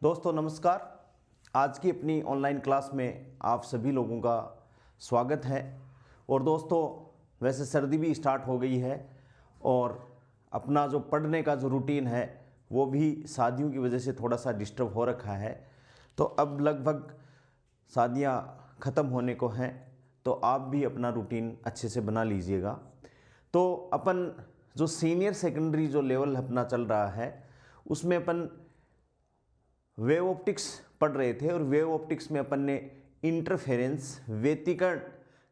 दोस्तों नमस्कार। आज की अपनी ऑनलाइन क्लास में आप सभी लोगों का स्वागत है। और दोस्तों वैसे सर्दी भी स्टार्ट हो गई है और अपना जो पढ़ने का जो रूटीन है वो भी शादियों की वजह से थोड़ा सा डिस्टर्ब हो रखा है। तो अब लगभग शादियां ख़त्म होने को हैं, तो आप भी अपना रूटीन अच्छे से बना लीजिएगा। तो अपन जो सीनियर सेकेंडरी जो लेवल अपना चल रहा है उसमें अपन वेव ऑप्टिक्स पढ़ रहे थे, और वेव ऑप्टिक्स में अपन ने इंटरफेरेंस व्यतिकरण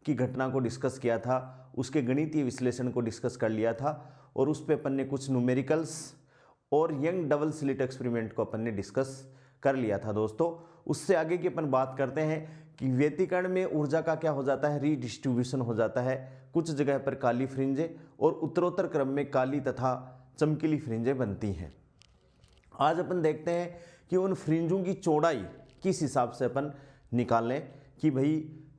की घटना को डिस्कस किया था, उसके गणितीय विश्लेषण को डिस्कस कर लिया था, और उस पे अपन ने कुछ न्यूमेरिकल्स और यंग डबल स्लिट एक्सपेरिमेंट को अपन ने डिस्कस कर लिया था। दोस्तों उससे आगे की अपन बात करते हैं कि व्यतिकरण में ऊर्जा का क्या हो जाता है, रीडिस्ट्रीब्यूशन हो जाता है। कुछ जगह पर काली फ्रिंजें और उत्तरोत्तर क्रम में काली तथा चमकीली फ्रिंजें बनती हैं। आज अपन देखते हैं कि उन फ्रिंजों की चौड़ाई किस हिसाब से अपन निकालें कि भाई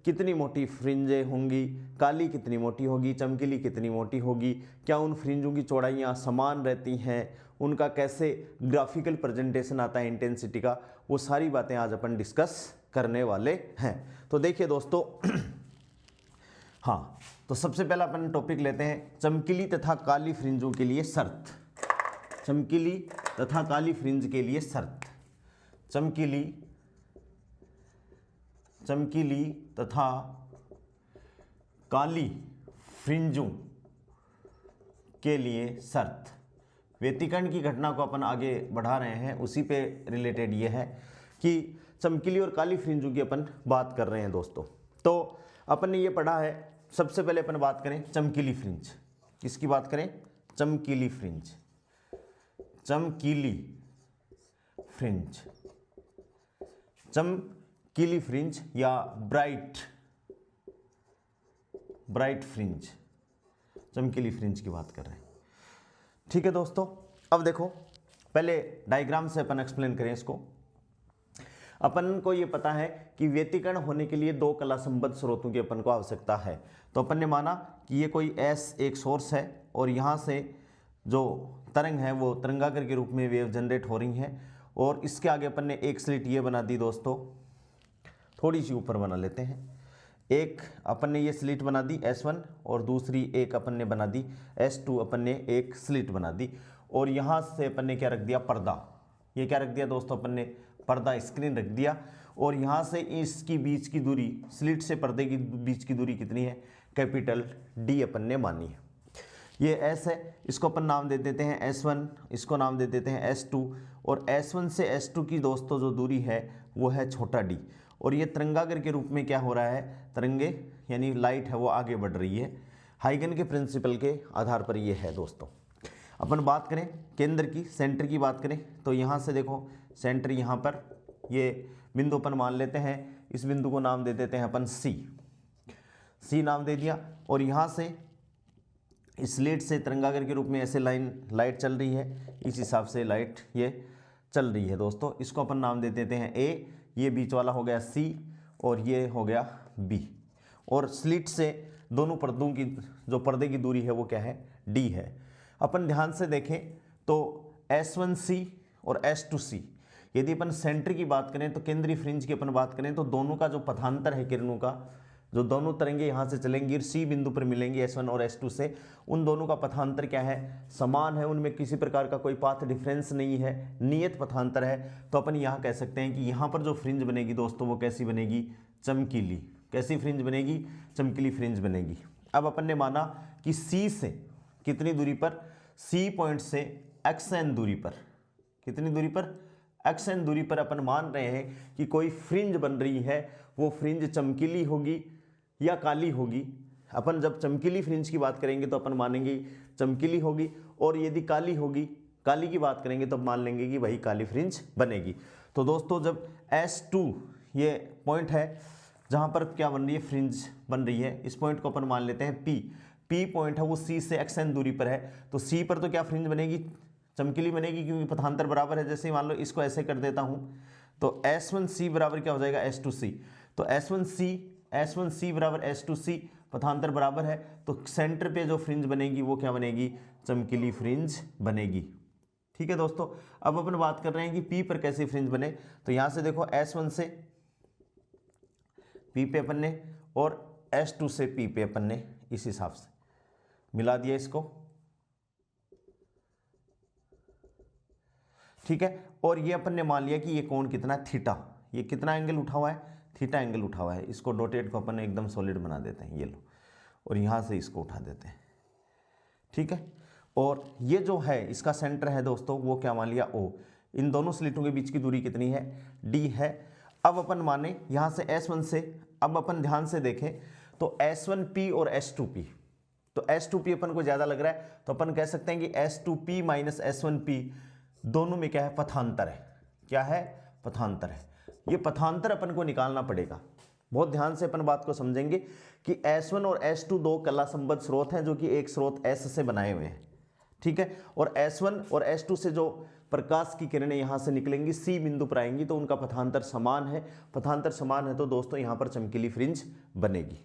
कितनी मोटी फ्रिंजें होंगी, काली कितनी मोटी होगी, चमकीली कितनी मोटी होगी, क्या उन फ्रिंजों की चौड़ाइयाँ समान रहती हैं, उनका कैसे ग्राफिकल प्रेजेंटेशन आता है इंटेंसिटी का, वो सारी बातें आज अपन डिस्कस करने वाले हैं। तो देखिए दोस्तों हाँ, तो सबसे पहला अपन टॉपिक लेते हैं चमकीली तथा काली फ्रिंजों के लिए शर्त। चमकीली तथा काली फ्रिंज के लिए शर्त। चमकीली तथा काली फ्रिंजों के लिए शर्त। व्यतिकरण की घटना को अपन आगे बढ़ा रहे हैं, उसी पे रिलेटेड ये है कि चमकीली और काली फ्रिंजों की अपन बात कर रहे हैं। दोस्तों तो अपन ने ये पढ़ा है, सबसे पहले अपन बात करें चमकीली फ्रिंज। किसकी बात करें? चमकीली फ्रिंज। चमकीली फ्रिंज, चमकीली फ्रिंज या ब्राइट फ्रिंज, चमकीली फ्रिंज की बात कर रहे हैं। ठीक है दोस्तों, अब देखो पहले डायग्राम से अपन एक्सप्लेन करें इसको। अपन को ये पता है कि व्यतिकरण होने के लिए दो कला संबद्ध स्रोतों की अपन को आवश्यकता है। तो अपन ने माना कि ये कोई एक सोर्स है और यहाँ से जो तरंग है वो तरंगाकार के रूप में वेव जनरेट हो रही है, और इसके आगे अपन ने एक स्लिट ये बना दी। दोस्तों थोड़ी सी ऊपर बना लेते हैं। एक अपन ने ये स्लिट बना दी S1, और दूसरी एक अपन ने बना दी S2। अपन ने एक स्लिट बना दी और यहाँ से अपन ने क्या रख दिया? पर्दा। ये क्या रख दिया दोस्तों? अपन ने पर्दा स्क्रीन रख दिया, और यहाँ से इसकी बीच की दूरी, स्लिट से पर्दे की बीच की दूरी कितनी है? कैपिटल D अपन ने मानी है। ये S है, इसको अपन नाम दे देते हैं S1, इसको नाम दे देते हैं S2, और S1 से S2 की दोस्तों जो दूरी है वो है छोटा d। और ये तरंगागर के रूप में क्या हो रहा है? तरंगे यानी लाइट है वो आगे बढ़ रही है। हाइगन के प्रिंसिपल के आधार पर ये है। दोस्तों अपन बात करें केंद्र की, सेंटर की बात करें, तो यहाँ से देखो सेंटर यहाँ पर, ये बिंदु अपन मान लेते हैं, इस बिंदु को नाम दे देते हैं अपन C नाम दे दिया। और यहाँ से स्लिट से तरंगागर के रूप में ऐसे लाइट चल रही है, इस हिसाब से लाइट ये चल रही है। दोस्तों इसको अपन नाम दे देते हैं A, ये बीच वाला हो गया C और ये हो गया B। और स्लिट से दोनों पर्दों की जो पर्दे की दूरी है वो क्या है? D है। अपन ध्यान से देखें तो S1C और S2C, यदि अपन सेंटर की बात करें तो केंद्रीय फ्रिंज की अपन बात करें तो दोनों का जो पथांतर है किरणों का, जो दोनों तरंगे यहाँ से चलेंगी और C बिंदु पर मिलेंगी S1 और S2 से, उन दोनों का पथांतर क्या है? समान है, उनमें किसी प्रकार का कोई पाथ डिफरेंस नहीं है, नियत पथांतर है। तो अपन यहाँ कह सकते हैं कि यहाँ पर जो फ्रिंज बनेगी दोस्तों वो कैसी बनेगी? चमकीली। कैसी फ्रिंज बनेगी? चमकीली फ्रिंज बनेगी। अब अपन ने माना कि C से कितनी दूरी पर? C पॉइंट से XN दूरी पर, कितनी दूरी पर? XN दूरी पर अपन मान रहे हैं कि कोई फ्रिंज बन रही है, वो फ्रिंज चमकीली होगी या काली होगी। अपन जब चमकीली फ्रिंज की बात करेंगे तो अपन मानेंगे चमकीली होगी, और यदि काली होगी, काली की बात करेंगे तो मान लेंगे कि वही काली फ्रिंज बनेगी। तो दोस्तों जब S2 ये पॉइंट है जहाँ पर क्या बन रही है? फ्रिंज बन रही है, इस पॉइंट को अपन मान लेते हैं P पॉइंट है वो C से XN दूरी पर है, तो C पर तो क्या फ्रिंज बनेगी? चमकीली बनेगी, क्योंकि पथांतर बराबर है। जैसे मान लो इसको ऐसे कर देता हूँ तो S1C बराबर क्या हो जाएगा? S2C। तो S1C बराबर S2C, पथांतर बराबर है, तो सेंटर पे जो फ्रिंज बनेगी वो क्या बनेगी? चमकीली फ्रिंज बनेगी। ठीक है दोस्तों, अब अपन बात कर रहे हैं कि P पर कैसे फ्रिंज बने। तो यहां से देखो S1 से P पे अपन ने और S2 से P पे अपन ने इस हिसाब से मिला दिया इसको, ठीक है। और ये अपन ने मान लिया कि ये कोण कितना है, थीटा। ये कितना एंगल उठा हुआ है, थीटा एंगल उठा हुआ है। इसको डॉटेड को अपन एकदम सॉलिड बना देते हैं, ये लो, और यहाँ से इसको उठा देते हैं, ठीक है। और ये जो है इसका सेंटर है दोस्तों, वो क्या मान लिया, O। इन दोनों स्लिटों के बीच की दूरी कितनी है, D है। अब अपन माने यहाँ से S1 से, अब अपन ध्यान से देखें तो S1P और S2P, तो S2P अपन को ज़्यादा लग रहा है, तो अपन कह सकते हैं कि S2P माइनस S1P दोनों में क्या है, पथांतर है। क्या है, पथांतर है। ये पथांतर अपन को निकालना पड़ेगा। बहुत ध्यान से अपन बात को समझेंगे कि S1 और S2 दो कला संबद्ध स्रोत हैं जो कि एक स्रोत S से बनाए हुए हैं, ठीक है। और S1 और S2 से जो प्रकाश की किरणें यहाँ से निकलेंगी C बिंदु पर आएंगी, तो उनका पथांतर समान है। पथांतर समान है तो दोस्तों यहाँ पर चमकीली फ्रिंज बनेगी।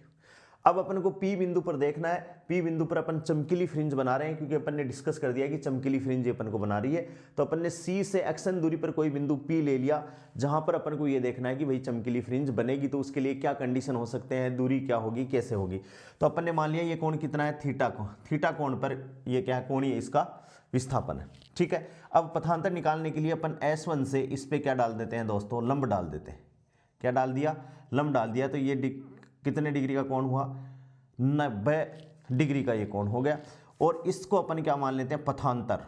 अब अपन को P बिंदु पर देखना है, P बिंदु पर अपन चमकीली फ्रिंज बना रहे हैं, क्योंकि अपन ने डिस्कस कर दिया कि चमकीली फ्रिंज अपन को बना रही है। तो अपन ने C से एक्शन दूरी पर कोई बिंदु P ले लिया, जहां पर अपन को ये देखना है कि भाई चमकीली फ्रिंज बनेगी, तो उसके लिए क्या कंडीशन हो सकते हैं, दूरी क्या होगी, कैसे होगी। तो अपन ने मान लिया ये कोण कितना है, थीटा कोण। थीटा कोण पर ये क्या कोणीय इसका विस्थापन है, ठीक है। अब पथांतर निकालने के लिए अपन S1 से इस पे क्या डाल देते हैं दोस्तों, लंब डाल देते हैं। क्या डाल दिया, लंब डाल दिया। तो ये कितने डिग्री का कोण हुआ, 90 डिग्री का ये कोण हो गया। और इसको अपन क्या मान लेते हैं, पथांतर।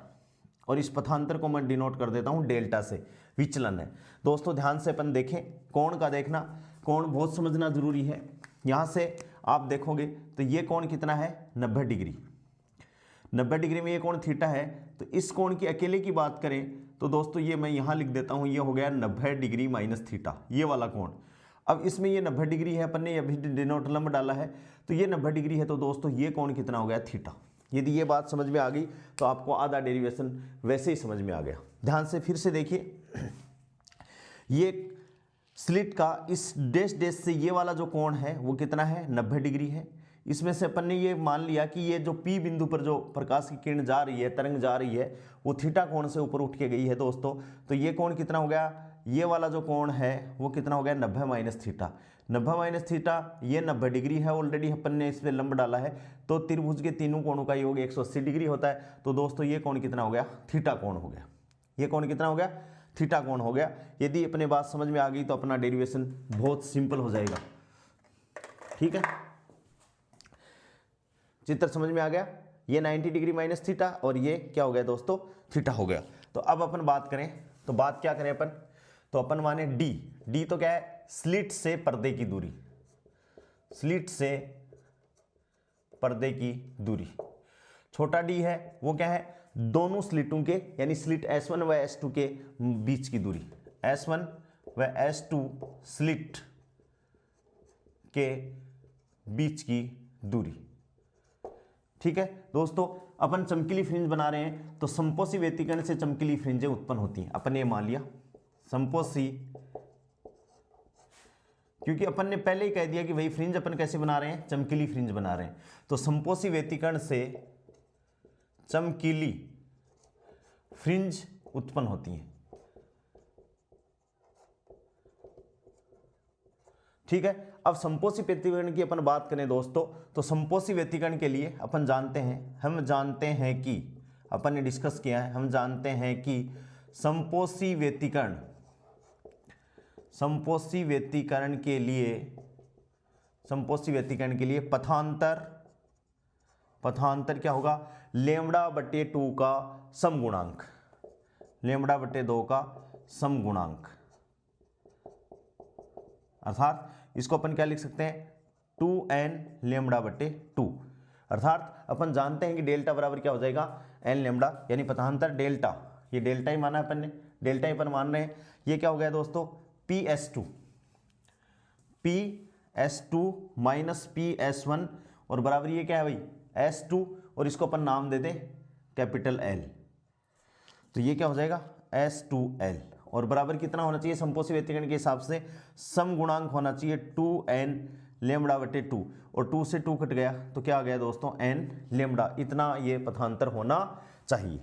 और इस पथांतर को मैं डिनोट कर देता हूं डेल्टा से, विचलन है। दोस्तों ध्यान से अपन देखें, कोण का देखना, कोण बहुत समझना जरूरी है। यहां से आप देखोगे तो ये कोण कितना है, 90 डिग्री। 90 डिग्री में ये कोण थीटा है। तो इस कोण की अकेले की बात करें तो दोस्तों ये मैं यहां लिख देता हूं, ये हो गया 90 डिग्री माइनस थीटा, ये वाला कोण। अब इसमें ये 90 डिग्री है, अपन ने अभी डिनोट लंब डाला है, तो ये 90 डिग्री है। तो दोस्तों ये कोण कितना हो गया, थीटा। यदि ये बात समझ में आ गई तो आपको आधा डेरिवेशन वैसे ही समझ में आ गया। ध्यान से फिर से देखिए, ये स्लिट का इस डैश डैश से ये वाला जो कोण है वो कितना है, 90 डिग्री है। इसमें से अपन ने ये मान लिया कि ये जो P बिंदु पर जो प्रकाश की किरण जा रही है, तरंग जा रही है, वो थीटा कोण से ऊपर उठ के गई है दोस्तों। तो ये कोण कितना हो गया, ये वाला जो कोण है वो कितना हो गया, 90 माइनस थीटा। 90 माइनस थीटा, ये 90 डिग्री है, ऑलरेडी अपन ने इस पर लंब डाला है। तो त्रिभुज के तीनों कोणों का योग 180 डिग्री होता है। तो दोस्तों ये कोण कितना हो गया, थीटा कोण हो गया। ये कोण कितना हो गया, थीटा कोण हो गया। यदि अपने बात समझ में आ गई तो अपना डेरिवेशन बहुत सिंपल हो जाएगा, ठीक है। चित्र समझ में आ गया, ये 90 डिग्री माइनस थीटा और ये क्या हो गया दोस्तों, थीटा हो गया। तो अब अपन बात करें, तो बात क्या करें अपन, तो अपन माने डी तो क्या है, स्लिट से पर्दे की दूरी। स्लिट से पर्दे की दूरी, छोटा डी है वो क्या है, दोनों स्लिटों के यानी स्लिट S1 व S2 के बीच की दूरी। S1 व S2 स्लिट के बीच की दूरी, ठीक है दोस्तों। अपन चमकीली फ्रिंज बना रहे हैं तो संपोषी व्यतिकरण से चमकीली फ्रिंजें उत्पन्न होती हैं। अपन ये मान लिया संपोषी, क्योंकि अपन ने पहले ही कह दिया कि भाई फ्रिंज अपन कैसे बना रहे हैं, चमकीली फ्रिंज बना रहे हैं। तो संपोषी व्यतिकरण से चमकीली फ्रिंज उत्पन्न होती हैं, ठीक है। अब संपोषी व्यतिकरण की अपन बात करें दोस्तों, तो संपोषी व्यतिकरण के लिए अपन जानते हैं, हम जानते हैं कि अपन ने डिस्कस किया है, हम जानते हैं कि संपोषी व्यतिकरण के लिए पथांतर क्या होगा, λ/2 का समगुणांक, λ/2 का समगुणांक। अर्थात इसको अपन क्या लिख सकते हैं, 2n λ/2। अर्थात अपन जानते हैं कि डेल्टा बराबर क्या हो जाएगा, n लैम्बडा, यानी पथांतर डेल्टा, ये डेल्टा ही माना है अपन ने, डेल्टा ही अपन मान रहे हैं। ये क्या हो गया दोस्तों, PS2 माइनस PS1 और बराबर ये क्या है भाई, S2, और इसको अपन नाम दे दें कैपिटल L। तो ये क्या हो जाएगा, S2L, और बराबर कितना होना चाहिए संपोषी व्यतिकरण के हिसाब से, समगुणांक होना चाहिए 2n λ/2, और 2 से 2 कट गया तो क्या आ गया दोस्तों, n लैम्बडा। इतना ये पथांतर होना चाहिए,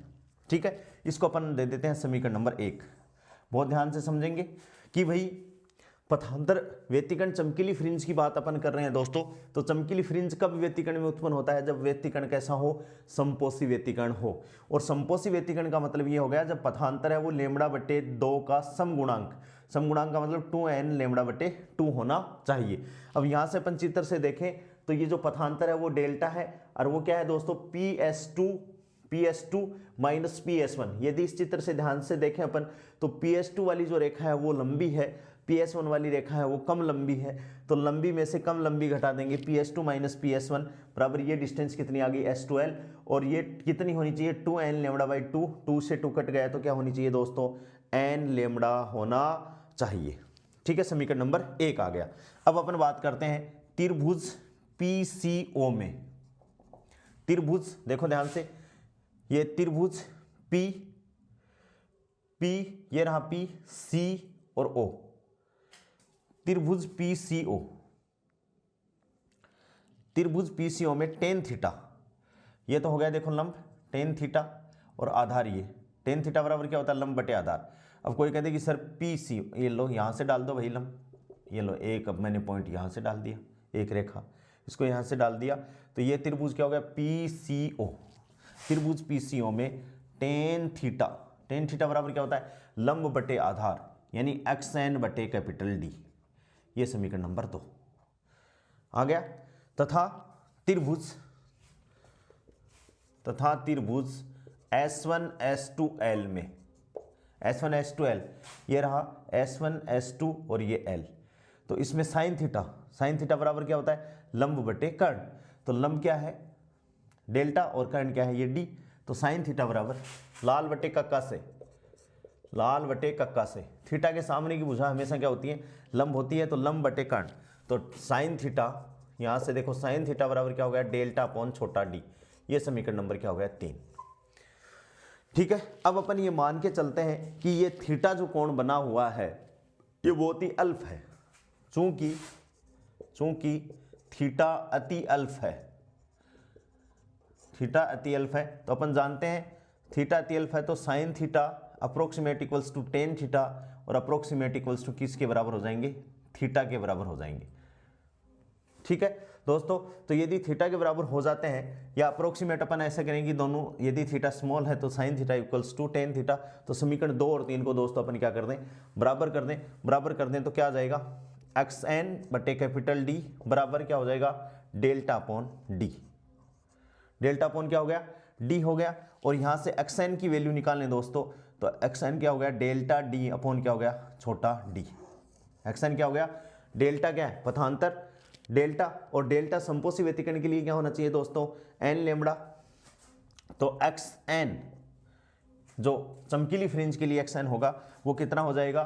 ठीक है। इसको अपन दे देते हैं समीकरण नंबर 1। बहुत ध्यान से समझेंगे कि भाई पथांतर व्यतिकरण चमकीली फ्रिंज की बात अपन कर रहे हैं दोस्तों। तो चमकीली फ्रिंज कब व्यतिकरण में उत्पन्न होता है? जब व्यतिकरण कैसा हो? समपोषी व्यतिकरण हो। और समपोषी व्यतिकरण का मतलब ये हो गया जब पथांतर है वो λ/2 का समगुणांक, समगुणांक का मतलब 2n λ/2 होना चाहिए। अब यहाँ से अपन चित्र से देखें तो ये जो पथांतर है वो डेल्टा है और वो क्या है दोस्तों? PS2 minus PS1। यदि इस चित्र से ध्यान से देखें अपन तो PS2 वाली जो रेखा है वो लंबी है, PS1 वाली रेखा है वो कम लंबी है। तो लंबी में से कम लंबी घटा देंगे, PS2 माइनस PS1 बराबर ये डिस्टेंस कितनी आ गई? S2L। और ये कितनी होनी चाहिए? 2n λ/2। 2 से 2 कट गया तो क्या होनी चाहिए दोस्तों? n λ होना चाहिए। ठीक है, समीकरण नंबर 1 आ गया। अब अपन बात करते हैं त्रिभुज PCO में। त्रिभुज देखो ध्यान से, ये त्रिभुज P ये रहा P, C और O। त्रिभुज PCO, त्रिभुज PCO में टेन थीटा, ये तो हो गया देखो लंब, टेन थीटा और आधार ये टेन थीटा बराबर क्या होता है? लंब बटे आधार। अब कोई कहते कि सर PC, ये लो यहाँ से डाल दो भाई लंब, ये लो एक, अब मैंने पॉइंट यहाँ से डाल दिया, एक रेखा इसको यहाँ से डाल दिया, तो ये त्रिभुज क्या हो गया? PCO। त्रिभुज PCO में टेन थीटा बराबर क्या होता है? लंब बटे आधार, यानी XN बटे कैपिटल D। ये समीकरण नंबर 2 आ गया। तथा त्रिभुज S1S2L में, S1S2L ये रहा S1S2 और ये L, तो इसमें साइन थीटा बराबर क्या होता है? लंब बटे कर्ण। तो लंब क्या है? डेल्टा और कर्ण क्या है? ये D। तो साइन थीटा बराबर लाल बटे कक्का से थीटा के सामने की भुजा हमेशा क्या होती है? लंब होती है, तो लंब बटे कर्ण। तो साइन थीटा, यहाँ से देखो साइन थीटा बराबर क्या हो गया? डेल्टा अपॉन छोटा d। ये समीकरण नंबर क्या हो गया? 3। ठीक है, अब अपन ये मान के चलते हैं कि ये थीटा जो कोण बना हुआ है ये बहुत ही अल्फ है, चूंकि थीटा अति अल्फ है, थीटा अति अल्फ है। तो अपन जानते हैं थीटा अति अल्फ है तो sine theta approximate equals to tan theta और अप्रोक्सीमेट इक्वल्स टू किसके बराबर हो जाएंगे? थीटा के बराबर हो जाएंगे। ठीक है दोस्तों, तो यदि थीटा के बराबर हो जाते हैं या अप्रोक्सीमेट अपन ऐसा करेंगे दोनों, यदि थीटा स्मॉल है तो sine theta equals to tan theta. तो समीकरण 2 और 3 को दोस्तों अपन क्या कर दें? बराबर कर दें तो क्या आ जाएगा? XN बटे कैपिटल D बराबर क्या हो जाएगा? Delta upon D। Delta upon क्या हो गया? D हो गया। और यहाँ से XN की वैल्यू निकालें दोस्तों, तो XN क्या हो गया? डेल्टा D अपॉन क्या हो गया? छोटा d। XN क्या हो गया? डेल्टा क्या है? पथांतर डेल्टा, और डेल्टा समपोषी व्यतिकरण के लिए क्या होना चाहिए दोस्तों? n lambda. तो XN जो चमकीली फ्रिंज के लिए XN होगा वो कितना हो जाएगा?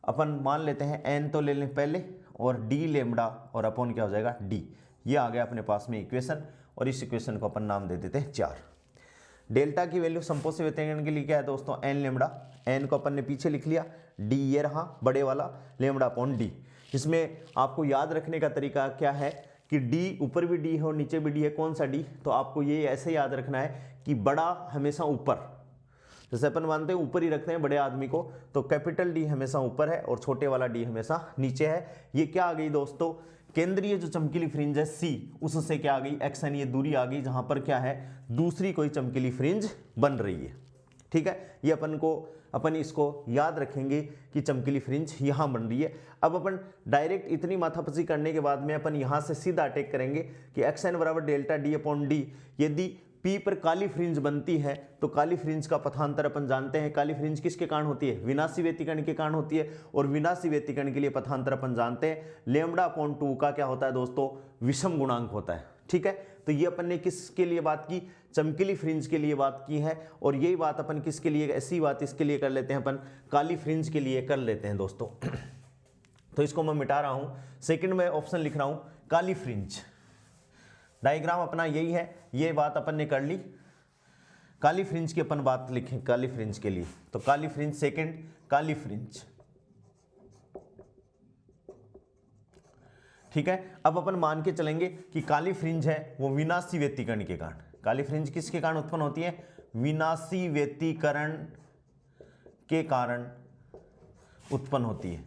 अपन मान लेते हैं n तो ले लें पहले, और d लैम्बडा और अपॉन क्या हो जाएगा? d। ये आ गया अपने पास में इक्वेशन, और इस इक्वेशन को अपन नाम दे देते हैं 4। डेल्टा की वैल्यू समपोषी व्यतिकरण के लिए क्या है दोस्तों? n lambda. n को अपन ने पीछे लिख लिया, d ये रहा बड़े वाला, लैम्बडा अपॉन d। इसमें आपको याद रखने का तरीका क्या है कि d ऊपर भी d है और नीचे भी d है। कौन सा d? तो आपको ये ऐसे याद रखना है कि बड़ा हमेशा ऊपर, जैसे अपन मानते हैं ऊपर ही रखते हैं बड़े आदमी को, तो कैपिटल D हमेशा ऊपर है और छोटे वाला d हमेशा नीचे है। ये क्या आ गई दोस्तों? केंद्रीय जो चमकीली फ्रिंज है C, उससे क्या आ गई? XN, ये दूरी आ गई जहां पर क्या है? दूसरी कोई चमकीली फ्रिंज बन रही है। ठीक है, ये अपन इसको याद रखेंगे कि चमकीली फ्रिंज यहां बन रही है। अब अपन डायरेक्ट इतनी माथापच्ची करने के बाद में अपन यहां से सीधा अटैक करेंगे कि XN बराबर डेल्टा D अपॉन D। यदि P पर काली फ्रिंज बनती है तो काली फ्रिंज का पथांतर अपन जानते हैं। काली फ्रिंज किसके कारण होती है? विनाशी व्यतिकरण के कारण होती है, और विनाशी व्यतिकरण के लिए पथांतर अपन जानते हैं लैम्बडा अपॉन 2 का क्या होता है दोस्तों? विषम गुणांक होता है। ठीक है, तो ये अपन ने किसके लिए बात की? चमकीली फ्रिंज के लिए बात की है। और यही बात अपन किसके लिए, ऐसी बात इसके लिए कर लेते हैं अपन, काली फ्रिंज के लिए कर लेते हैं दोस्तों। तो इसको मैं मिटा रहा हूं, सेकंड में ऑप्शन लिख रहा हूं काली फ्रिंज। डायग्राम अपना यही है, ये बात अपन ने कर ली। काली फ्रिंज की अपन बात लिखें काली फ्रिंज के लिए, तो काली फ्रिंज सेकंड, काली फ्रिंज। ठीक है, अब अपन मान के चलेंगे कि काली फ्रिंज है वो विनाशी व्यतिकरण के कारण। काली फ्रिंज किसके कारण उत्पन्न होती है? विनाशी व्यतिकरण के कारण उत्पन्न होती है।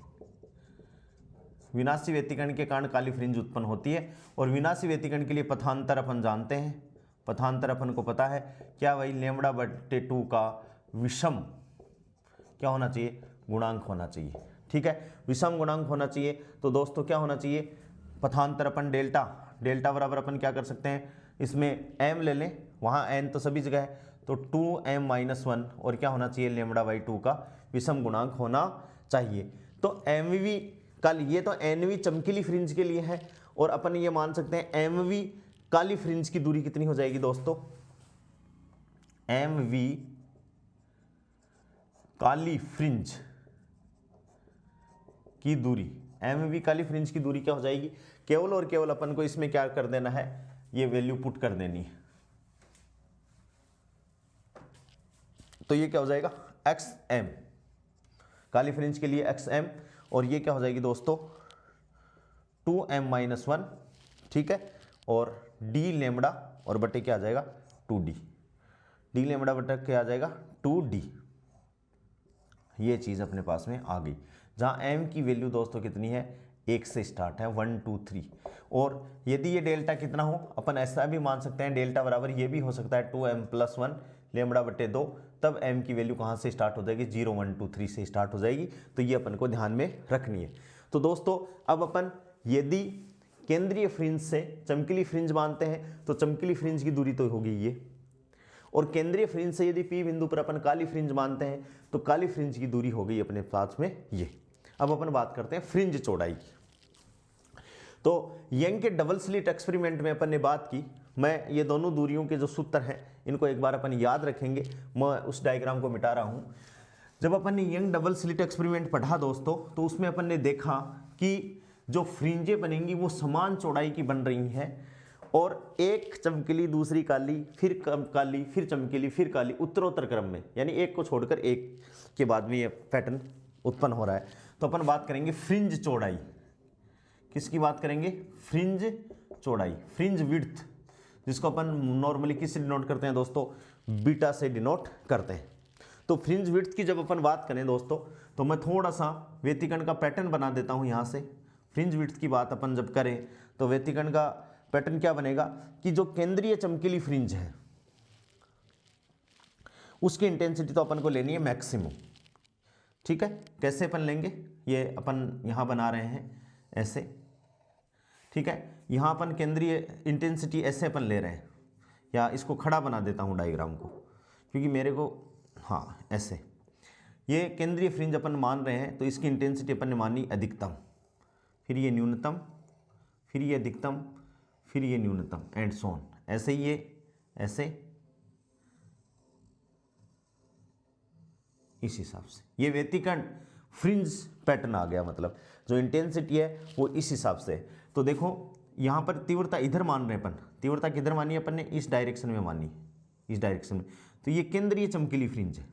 विनाशी व्यतिकरण के कारण काली फ्रिंज उत्पन्न होती है। और विनाशी व्यतिकरण के लिए पथांतर अपन जानते हैं, पथांतर अपन को पता है क्या भाई, λ/2 का विषम क्या होना चाहिए, गुणांक होना चाहिए। ठीक है, विषम गुणांक होना चाहिए। तो दोस्तों क्या होना चाहिए, पथांतर अपन डेल्टा, डेल्टा बराबर अपन क्या कर सकते हैं, इसमें m ले लें, वहाँ n तो सभी जगह है, तो 2m-1 और क्या होना चाहिए, λ/2 का विषम गुणांक होना चाहिए। तो mv काली, ये तो nv चमकीली फ्रिंज के लिए है, और अपन ये मान सकते हैं mv काली फ्रिंज की दूरी कितनी हो जाएगी दोस्तों, mv काली फ्रिंज की दूरी, mv काली फ्रिंज की दूरी क्या हो जाएगी, केवल और केवल अपन को इसमें क्या कर देना है, ये वैल्यू पुट कर देनी है। तो ये क्या हो जाएगा, xm, काली फ्रिंज के लिए xm, और ये क्या हो जाएगी दोस्तों 2m-1, ठीक है, और d लैम्बडा और बटे क्या आ जाएगा 2d, d लैम्बडा बटे क्या आ जाएगा 2d। ये चीज़ अपने पास में आ गई, जहाँ m की वैल्यू दोस्तों कितनी है, 1 से स्टार्ट है, 1 2 3। और यदि ये डेल्टा कितना हो, अपन ऐसा भी मान सकते हैं डेल्टा बराबर ये भी हो सकता है 2m+1 λ/2, तब m की वैल्यू कहाँ से स्टार्ट हो जाएगी, 0 1 2 3 से स्टार्ट हो जाएगी। तो ये अपन को ध्यान में रखनी है। तो दोस्तों अब अपन यदि केंद्रीय फ्रिंज से चमकीली फ्रिंज मानते हैं, तो चमकीली फ्रिंज की दूरी तो होगी ये, और केंद्रीय फ्रिंज से यदि P बिंदु पर अपन काली फ्रिंज मानते हैं, तो काली फ्रिंज की दूरी हो गई अपने पास में ये। अब अपन बात करते हैं फ्रिंज चौड़ाई की। तो यंग के डबल स्लिट एक्सपेरिमेंट में अपन ने बात की, मैं ये दोनों दूरियों के जो सूत्र हैं इनको एक बार अपन याद रखेंगे, मैं उस डायग्राम को मिटा रहा हूँ। जब अपन ने यंग डबल स्लिट एक्सपेरिमेंट पढ़ा दोस्तों, तो उसमें अपन ने देखा कि जो फ्रिंजें बनेंगी वो समान चौड़ाई की बन रही हैं, और एक चमकीली दूसरी काली, फिर काली, फिर चमकीली, फिर काली, उत्तरोत्तर क्रम में, यानी एक को छोड़कर एक के बाद में ये पैटर्न उत्पन्न हो रहा है। तो अपन बात करेंगे फ्रिंज चौड़ाई, किसकी बात करेंगे, फ्रिंज चौड़ाई, फ्रिंज विड्थ, जिसको अपन नॉर्मली किससे डिनोट करते हैं दोस्तों, बीटा से डिनोट करते हैं। तो फ्रिंज विड्थ की जब अपन बात करें दोस्तों, तो मैं थोड़ा सा व्यतिकरण का पैटर्न बना देता हूं यहाँ से। फ्रिंज विड्थ की बात अपन जब करें तो व्यतिकरण का पैटर्न क्या बनेगा कि जो केंद्रीय चमकीली फ्रिंज है उसकी इंटेंसिटी तो अपन को लेनी है मैक्सिमम। ठीक है, कैसे अपन लेंगे, ये अपन यहाँ बना रहे हैं ऐसे, ठीक है, यहाँ अपन केंद्रीय इंटेंसिटी ऐसे अपन ले रहे हैं, या इसको खड़ा बना देता हूँ डायग्राम को, क्योंकि मेरे को, हाँ ऐसे, ये केंद्रीय फ्रिंज अपन मान रहे हैं, तो इसकी इंटेंसिटी अपन ने मानी अधिकतम, फिर ये न्यूनतम, फिर ये अधिकतम, फिर ये न्यूनतम, एंड सो ऑन, ऐसे ही ये ऐसे, इस हिसाब से ये व्यतिकरण फ्रिंज पैटर्न आ गया, मतलब जो इंटेंसिटी है वो इस हिसाब से। तो देखो यहाँ पर तीव्रता इधर मान रहे हैं अपन, तीव्रता किधर मानी अपन ने, इस डायरेक्शन में मानी, इस डायरेक्शन में। तो ये केंद्रीय चमकीली फ्रिंज है,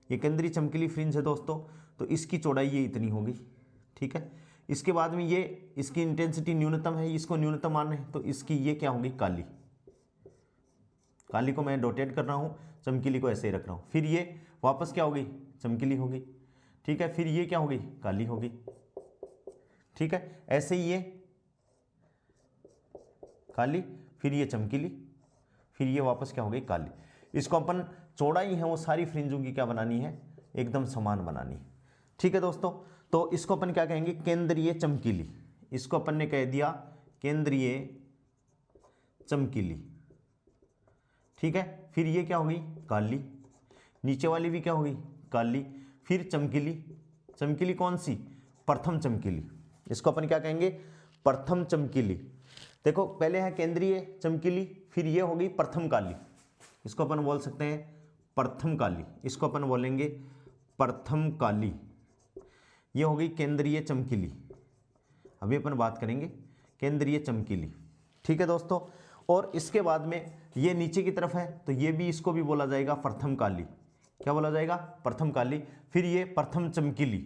ये केंद्रीय चमकीली फ्रिंज है दोस्तों, तो इसकी चौड़ाई ये इतनी होगी। ठीक है, इसके बाद में ये, इसकी इंटेंसिटी न्यूनतम है, इसको न्यूनतम मान रहे हैं, तो इसकी ये क्या होगी, काली, काली को मैं डोटेट कर रहा हूँ, चमकीली को ऐसे ही रख रहा हूँ। फिर ये वापस क्या होगी, चमकीली होगी। ठीक है, फिर ये क्या होगी, काली होगी। ठीक है, ऐसे ही ये काली, फिर ये चमकीली, फिर ये वापस क्या हो गई, काली। इसको अपन चौड़ाई है वो सारी फ्रिंजों की क्या बनानी है, एकदम समान बनानी है। ठीक है दोस्तों, तो इसको अपन क्या कहेंगे, केंद्रीय चमकीली, इसको अपन ने कह दिया केंद्रीय चमकीली। ठीक है, फिर ये क्या होगी, काली, नीचे वाली भी क्या होगी, काली, फिर चमकीली, चमकीली कौन सी, प्रथम चमकीली, इसको अपन क्या कहेंगे, प्रथम चमकीली। देखो पहले है केंद्रीय चमकीली, फिर ये होगी प्रथम काली, इसको अपन बोल सकते हैं प्रथम काली, इसको अपन बोलेंगे प्रथम काली, ये होगी केंद्रीय चमकीली। अभी अपन बात करेंगे केंद्रीय चमकीली। ठीक है दोस्तों, और इसके बाद में ये नीचे की तरफ है, तो ये भी, इसको भी बोला जाएगा प्रथम काली, क्या बोला जाएगा, प्रथम काली। फिर ये प्रथम चमकीली,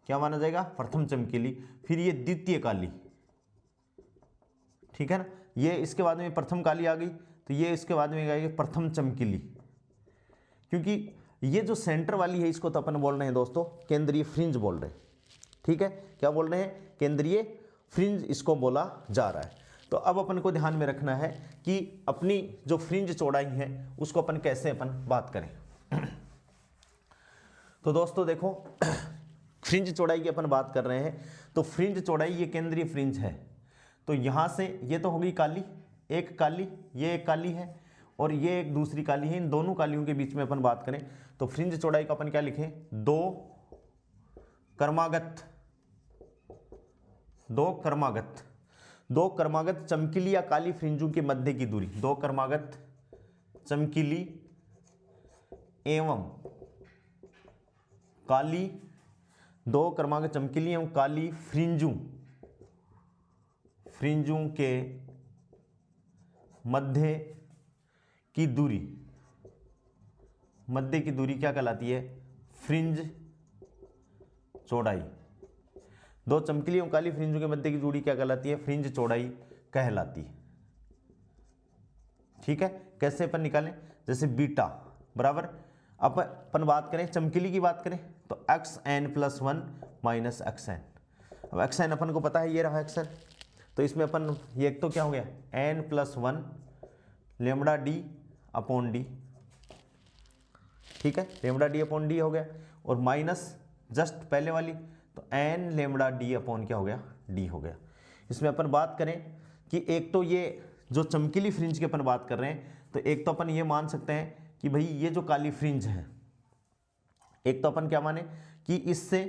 क्या माना जाएगा, प्रथम चमकीली। फिर ये द्वितीय काली, ठीक है ना, ये इसके बाद में प्रथम काली आ गई, तो ये इसके बाद में आएगी प्रथम चमकीली, क्योंकि ये जो सेंटर वाली है इसको तो अपन बोल रहे हैं दोस्तों केंद्रीय फ्रिंज बोल रहे हैं। ठीक है, क्या बोल रहे हैं? केंद्रीय फ्रिंज इसको बोला जा रहा है। तो अब अपन को ध्यान में रखना है कि अपनी जो फ्रिंज चौड़ाई है उसको अपन कैसे अपन बात करें। तो दोस्तों देखो फ्रिंज चौड़ाई की अपन बात कर रहे हैं, तो फ्रिंज चौड़ाई ये केंद्रीय फ्रिंज है। तो यहाँ से ये तो होगी काली, एक काली, ये एक काली है और ये एक दूसरी काली है। इन दोनों कालियों के बीच में अपन बात करें तो फ्रिंज चौड़ाई का अपन क्या लिखें? दो क्रमागत चमकीली या काली फ्रिंजों के मध्य की दूरी, दो क्रमागत चमकीली एवं काली, दो क्रमागत चमकीली एवं काली फ्रिंजों के मध्य की दूरी क्या कहलाती है? फ्रिंज चौड़ाई। दो चमकीली एवं काली फ्रिंजों के मध्य की दूरी क्या कहलाती है? फ्रिंज चौड़ाई कहलाती है। ठीक है, कैसे अपन निकालें? जैसे बीटा बराबर, अपन बात करें चमकीली की बात करें तो xn+1 माइनस xn। अब xn अपन को पता है, ये रहा xn, तो इसमें अपन ये एक तो क्या हो गया n+1 lambda D upon D. ठीक है, लेमडा डी अपॉन डी हो गया और माइनस जस्ट पहले वाली तो n लेमडा डी अपॉन क्या हो गया? डी हो गया। इसमें अपन बात करें कि एक तो ये जो चमकीली फ्रिंज की अपन बात कर रहे हैं तो एक तो अपन ये मान सकते हैं कि भाई ये जो काली फ्रिंज है, एक तो अपन क्या माने कि इससे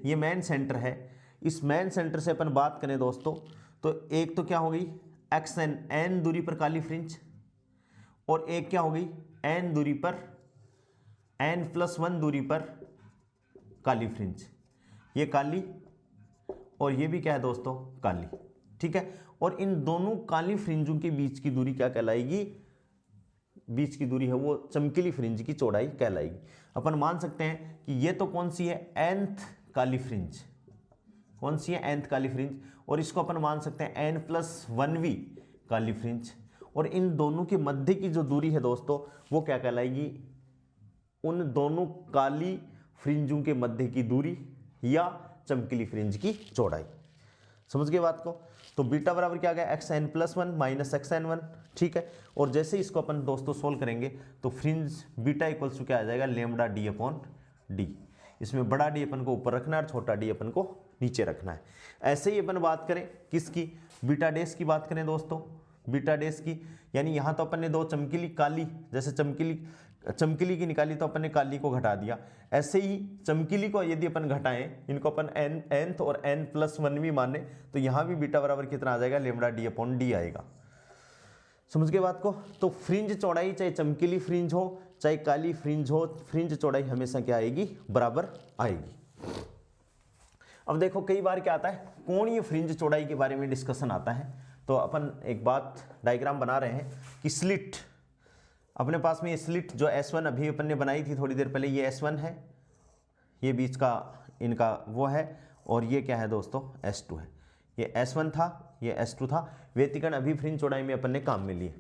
ये मेन सेंटर है, इस मेन सेंटर से अपन बात करें दोस्तों तो एक तो क्या हो गई xn, n दूरी पर काली फ्रिंज, और एक क्या हो गई n दूरी पर, n+1 दूरी पर काली फ्रिंज। ये काली और ये भी क्या है दोस्तों? काली। ठीक है, और इन दोनों काली फ्रिंजों के बीच की दूरी क्या कहलाएगी? बीच की दूरी है वो चमकीली फ्रिंज की चौड़ाई कहलाएगी। अपन मान सकते हैं कि ये तो कौन सी है? nth काली फ्रिंज। कौन सी है? nth काली फ्रिंज। और इसको अपन मान सकते हैं n+1वीं काली फ्रिंज। और इन दोनों के मध्य की जो दूरी है दोस्तों वो क्या कहलाएगी? उन दोनों काली फ्रिंजों के मध्य की दूरी या चमकीली फ्रिंज की चौड़ाई। समझ गए बात को? तो बीटा बराबर क्या आ गया? xn+1 minus xn1। ठीक है, और जैसे इसको अपन दोस्तों सोल्व करेंगे तो फ्रिंज बीटा इक्वल्स टू क्या आ जाएगा? Lambda D upon D. इसमें बड़ा डी अपन को ऊपर रखना है और छोटा डी अपन को नीचे रखना है। ऐसे ही अपन बात करें किसकी? बीटा डैश की बात करें दोस्तों, बीटा डैश की, यानी यहाँ तो अपन ने दो चमकीली काली, जैसे चमकीली की निकाली तो अपन ने काली को घटा दिया। ऐसे ही चमकीली को यदि अपन घटाएं, इनको अपन nth और n+1 भी माने तो यहाँ भी बीटा बराबर कितना आ जाएगा? लेमडा डी अपॉन डी आएगा। समझ गए बात को? तो फ्रिंज चौड़ाई चाहे चमकीली फ्रिंज हो चाहे काली फ्रिंज हो, फ्रिंज चौड़ाई हमेशा क्या आएगी? बराबर आएगी। अब देखो कई बार क्या आता है, कोणीय फ्रिंज चौड़ाई के बारे में डिस्कशन आता है। तो अपन एक बात डायग्राम बना रहे हैं कि स्लिट, अपने पास में ये स्लिट जो S1 अभी अपन ने बनाई थी थोड़ी देर पहले, ये S1 है, ये बीच का इनका वो है, और ये क्या है दोस्तों? S2 है। ये S1 था, ये S2 था। व्यतिकरण अभी फ्रिंज चौड़ाई में अपन ने काम में लिए।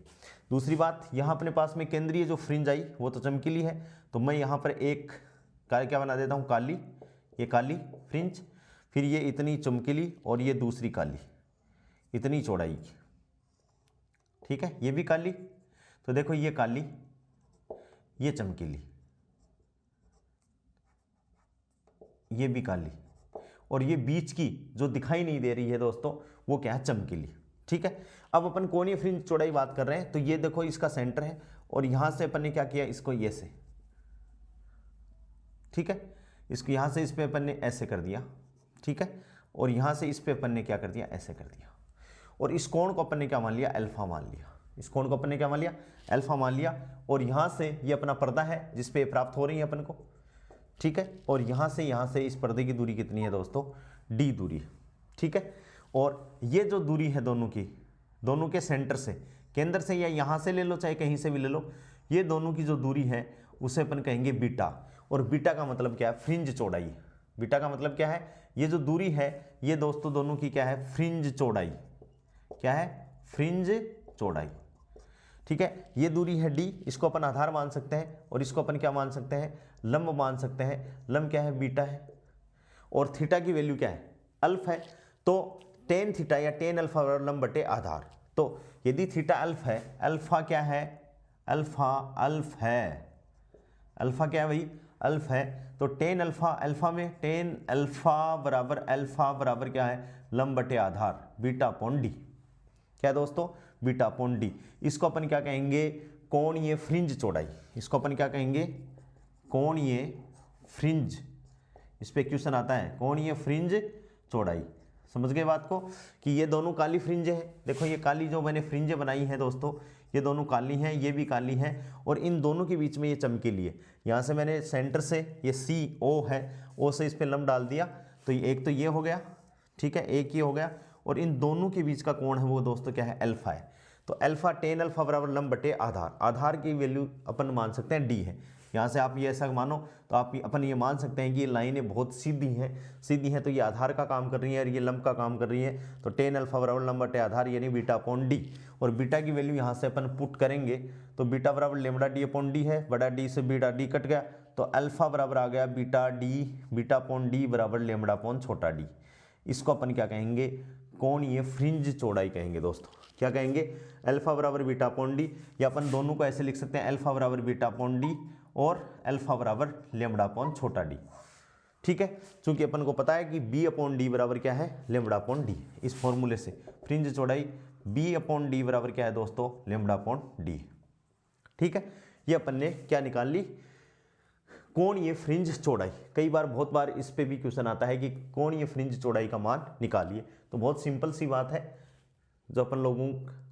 दूसरी बात, यहाँ अपने पास में केंद्रीय जो फ्रिंज आई वो तो चमकीली है, तो मैं यहाँ पर एक क्या बना देता हूँ? काली, ये काली फ्रिंज, फिर ये इतनी चमकीली और ये दूसरी काली, इतनी चौड़ाई की। ठीक है, ये भी काली, तो देखो ये काली, ये चमकीली, ये भी काली, और ये बीच की जो दिखाई नहीं दे रही है दोस्तों वो क्या है? चमकीली। ठीक है, अब अपन कोणीय फ्रिंज चौड़ाई बात कर रहे हैं तो ये देखो इसका सेंटर है और यहां से अपन ने क्या किया? इसको ये से, ठीक है, इसको यहां से इस पे अपन ने ऐसे कर दिया। ठीक है, और यहां से इस पे अपन ने क्या कर दिया? ऐसे कर दिया। और इस कोण को अपन ने क्या मान लिया? अल्फा मान लिया। इस कोण को अपन ने क्या मान लिया? अल्फा मान लिया। और यहाँ से ये अपना पर्दा है जिस पे प्राप्त हो रही है अपन को। ठीक है, और यहाँ से इस पर्दे की दूरी कितनी है दोस्तों? डी दूरी। ठीक है, और ये जो दूरी है दोनों की, दोनों के सेंटर से, केंद्र से या यहाँ से ले लो चाहे कहीं से भी ले लो, ये दोनों की जो दूरी है उसे अपन कहेंगे बीटा। और बीटा का मतलब क्या है? फ्रिंज चौड़ाई। बीटा का मतलब क्या है? ये जो दूरी है ये दोस्तों दोनों की क्या है? फ्रिंज चौड़ाई। क्या है? फ्रिंज चौड़ाई। ठीक है, ये दूरी है d, इसको अपन आधार मान सकते हैं और इसको अपन क्या मान सकते हैं, लंब मान सकते हैं। लंब क्या है, बीटा है, और थीटा की वैल्यू क्या है, अल्फ है। तो टेन थीटा या टेन अल्फा बराबर लंब बटे आधार। तो यदि थीटा अल्फ है, अल्फा क्या है, अल्फा अल्फ है, अल्फा क्या है भाई, अल्फ है। तो टेन अल्फा, अल्फा में टेन अल्फा बराबर क्या है, लंब बटे आधार, बीटा अपॉन डी। क्या है दोस्तों, बीटा अपॉन डी। इसको अपन क्या कहेंगे, कोणीय फ्रिंज चौड़ाई। इसको अपन क्या कहेंगे, कोणीय फ्रिंज। इस पे क्वेश्चन आता है, कोणीय फ्रिंज चौड़ाई। समझ गए बात को, कि ये दोनों काली फ्रिंज है। देखो ये काली जो मैंने फ्रिंज बनाई है दोस्तों, ये दोनों काली हैं, ये भी काली हैं, और इन दोनों के बीच में ये चमकीली है। यहाँ से मैंने सेंटर से, ये सी ओ है, ओ से इस पे लंब डाल दिया, तो एक तो ये हो गया, ठीक है, एक ये हो गया, और इन दोनों के बीच का कोण है वो दोस्तों क्या है, अल्फा है। तो अल्फा टेन अल्फा बराबर लंब बटे आधार, आधार की वैल्यू अपन मान सकते हैं डी है। यहाँ से आप ये ऐसा मानो तो आप अपन ये मान सकते हैं कि ये लाइनें बहुत सीधी हैं, तो ये आधार का काम कर रही हैं और ये लंब का काम कर रही हैं। तो टेन अल्फा बराबर लंब बटे आधार यानी बीटा अपॉन डी, और बीटा की वैल्यू यहाँ से अपन पुट करेंगे तो बीटा बराबर लेमड़ा डी अपॉन डी है, बड़ा डी से बीटा डी कट गया, तो अल्फा बराबर आ गया beta D, beta upon D बराबर लेमड़ा अपॉन छोटा डी। इसको अपन क्या कहेंगे, कोणीय फ्रिंज चौड़ाई कहेंगे दोस्तों। क्या कहेंगे, अल्फा बराबर बीटा अपॉन डी, या अपन दोनों को ऐसे लिख सकते हैं, अल्फा बराबर बीटा अपॉन डी और अल्फा बराबर लेमड़ा अपॉन छोटा डी। ठीक है, चूंकि अपन को पता है कि बी अपॉन डी बराबर क्या है, लेमड़ा अपॉन डी। इस फॉर्मूले से फ्रिंज चौड़ाई बी अपॉन डी बराबर क्या है दोस्तों, लेमड़ा अपॉन डी। ठीक है, ये अपन ने क्या निकाल ली, कोणीय फ्रिंज चौड़ाई। कई बार, बहुत बार इस पे भी क्वेश्चन आता है कि कोणीय फ्रिंज चौड़ाई का मान निकालिए। तो बहुत सिंपल सी बात है, जो अपन लोगों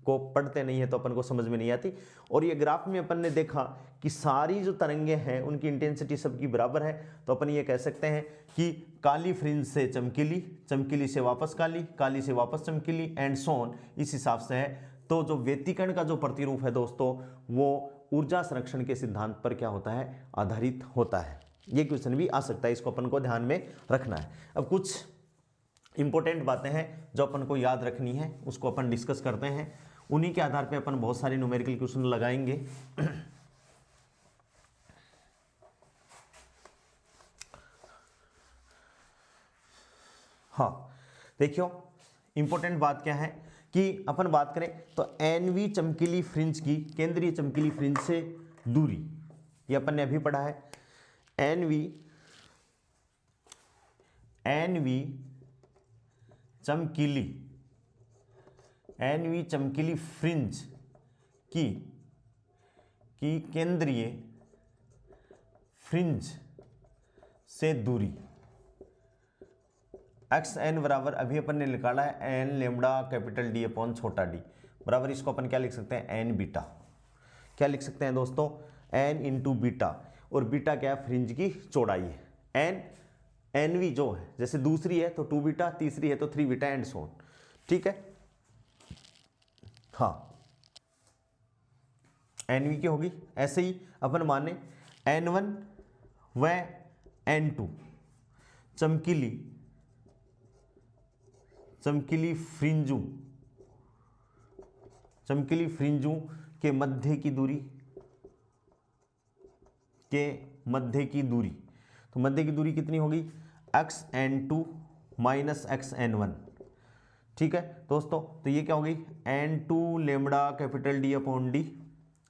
को पढ़ते नहीं है तो अपन को समझ में नहीं आती। और ये ग्राफ में अपन ने देखा कि सारी जो तरंगे हैं उनकी इंटेंसिटी सबकी बराबर है। तो अपन ये कह सकते हैं कि काली फ्रिंज से चमकीली, चमकीली से वापस काली, काली से वापस चमकीली, एंड सो ऑन, इस हिसाब से है। तो जो व्यतिकरण का जो प्रतिरूप है दोस्तों, वो ऊर्जा संरक्षण के सिद्धांत पर क्या होता है, आधारित होता है। ये क्वेश्चन भी आ सकता है, इसको अपन को ध्यान में रखना है। अब कुछ इंपॉर्टेंट बातें हैं जो अपन को याद रखनी है, उसको अपन डिस्कस करते हैं। उन्हीं के आधार पे अपन बहुत सारे न्यूमेरिकल क्वेश्चन लगाएंगे। हाँ, देखियो इंपॉर्टेंट बात क्या है कि अपन बात करें तो एनवी चमकीली फ्रिंज की, केंद्रीय चमकीली फ्रिंज से दूरी, ये अपन ने अभी पढ़ा है। एनवी चमकीली फ्रिंज की केंद्रीय फ्रिंज से दूरी एक्स एन बराबर, अभी अपन ने निकाला है n lambda capital D upon छोटा डी बराबर, इसको अपन क्या लिख सकते हैं, एन बीटा। क्या लिख सकते हैं दोस्तों, एन इंटू बीटा, और बीटा क्या है, फ्रिंज की चौड़ाई है। एन एनवी जो है, जैसे दूसरी है तो टू बीटा, तीसरी है तो three beta, and so on. ठीक है, हाँ, एनवी की होगी। ऐसे ही अपन माने N1 व N2 चमकीली फ्रिंजों के मध्य की दूरी, तो मध्य की दूरी कितनी होगी, xn2 माइनस xn1। ठीक है दोस्तों, तो ये क्या होगी, n2 lambda capital D upon D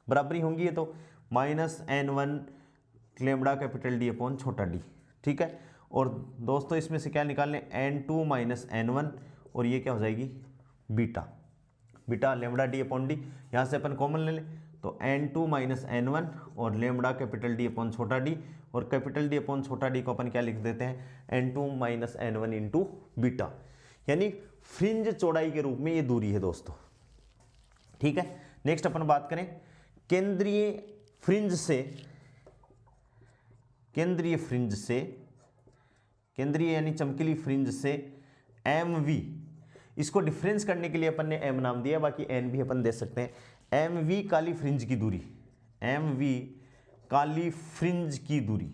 बराबरी होंगी ये तो, minus n1 lambda capital D upon छोटा डी। ठीक है, और दोस्तों इसमें से क्या निकालने, n2 माइनस n1, और ये क्या हो जाएगी, beta lambda D upon D. यहाँ से अपन कॉमन ले लें तो n2 माइनस n1 और लेमड़ा कैपिटल डी अपॉन छोटा डी, और कैपिटल डी अपॉन छोटा डी को अपन क्या लिख देते हैं, n2 minus n1 into beta, यानी फ्रिंज चौड़ाई के रूप में ये दूरी है दोस्तों। ठीक है, नेक्स्ट अपन बात करें केंद्रीय यानी चमकीली फ्रिंज से MV, इसको डिफरेंस करने के लिए अपन ने M नाम दिया, बाकी N भी अपन दे सकते हैं। MV काली फ्रिंज की दूरी,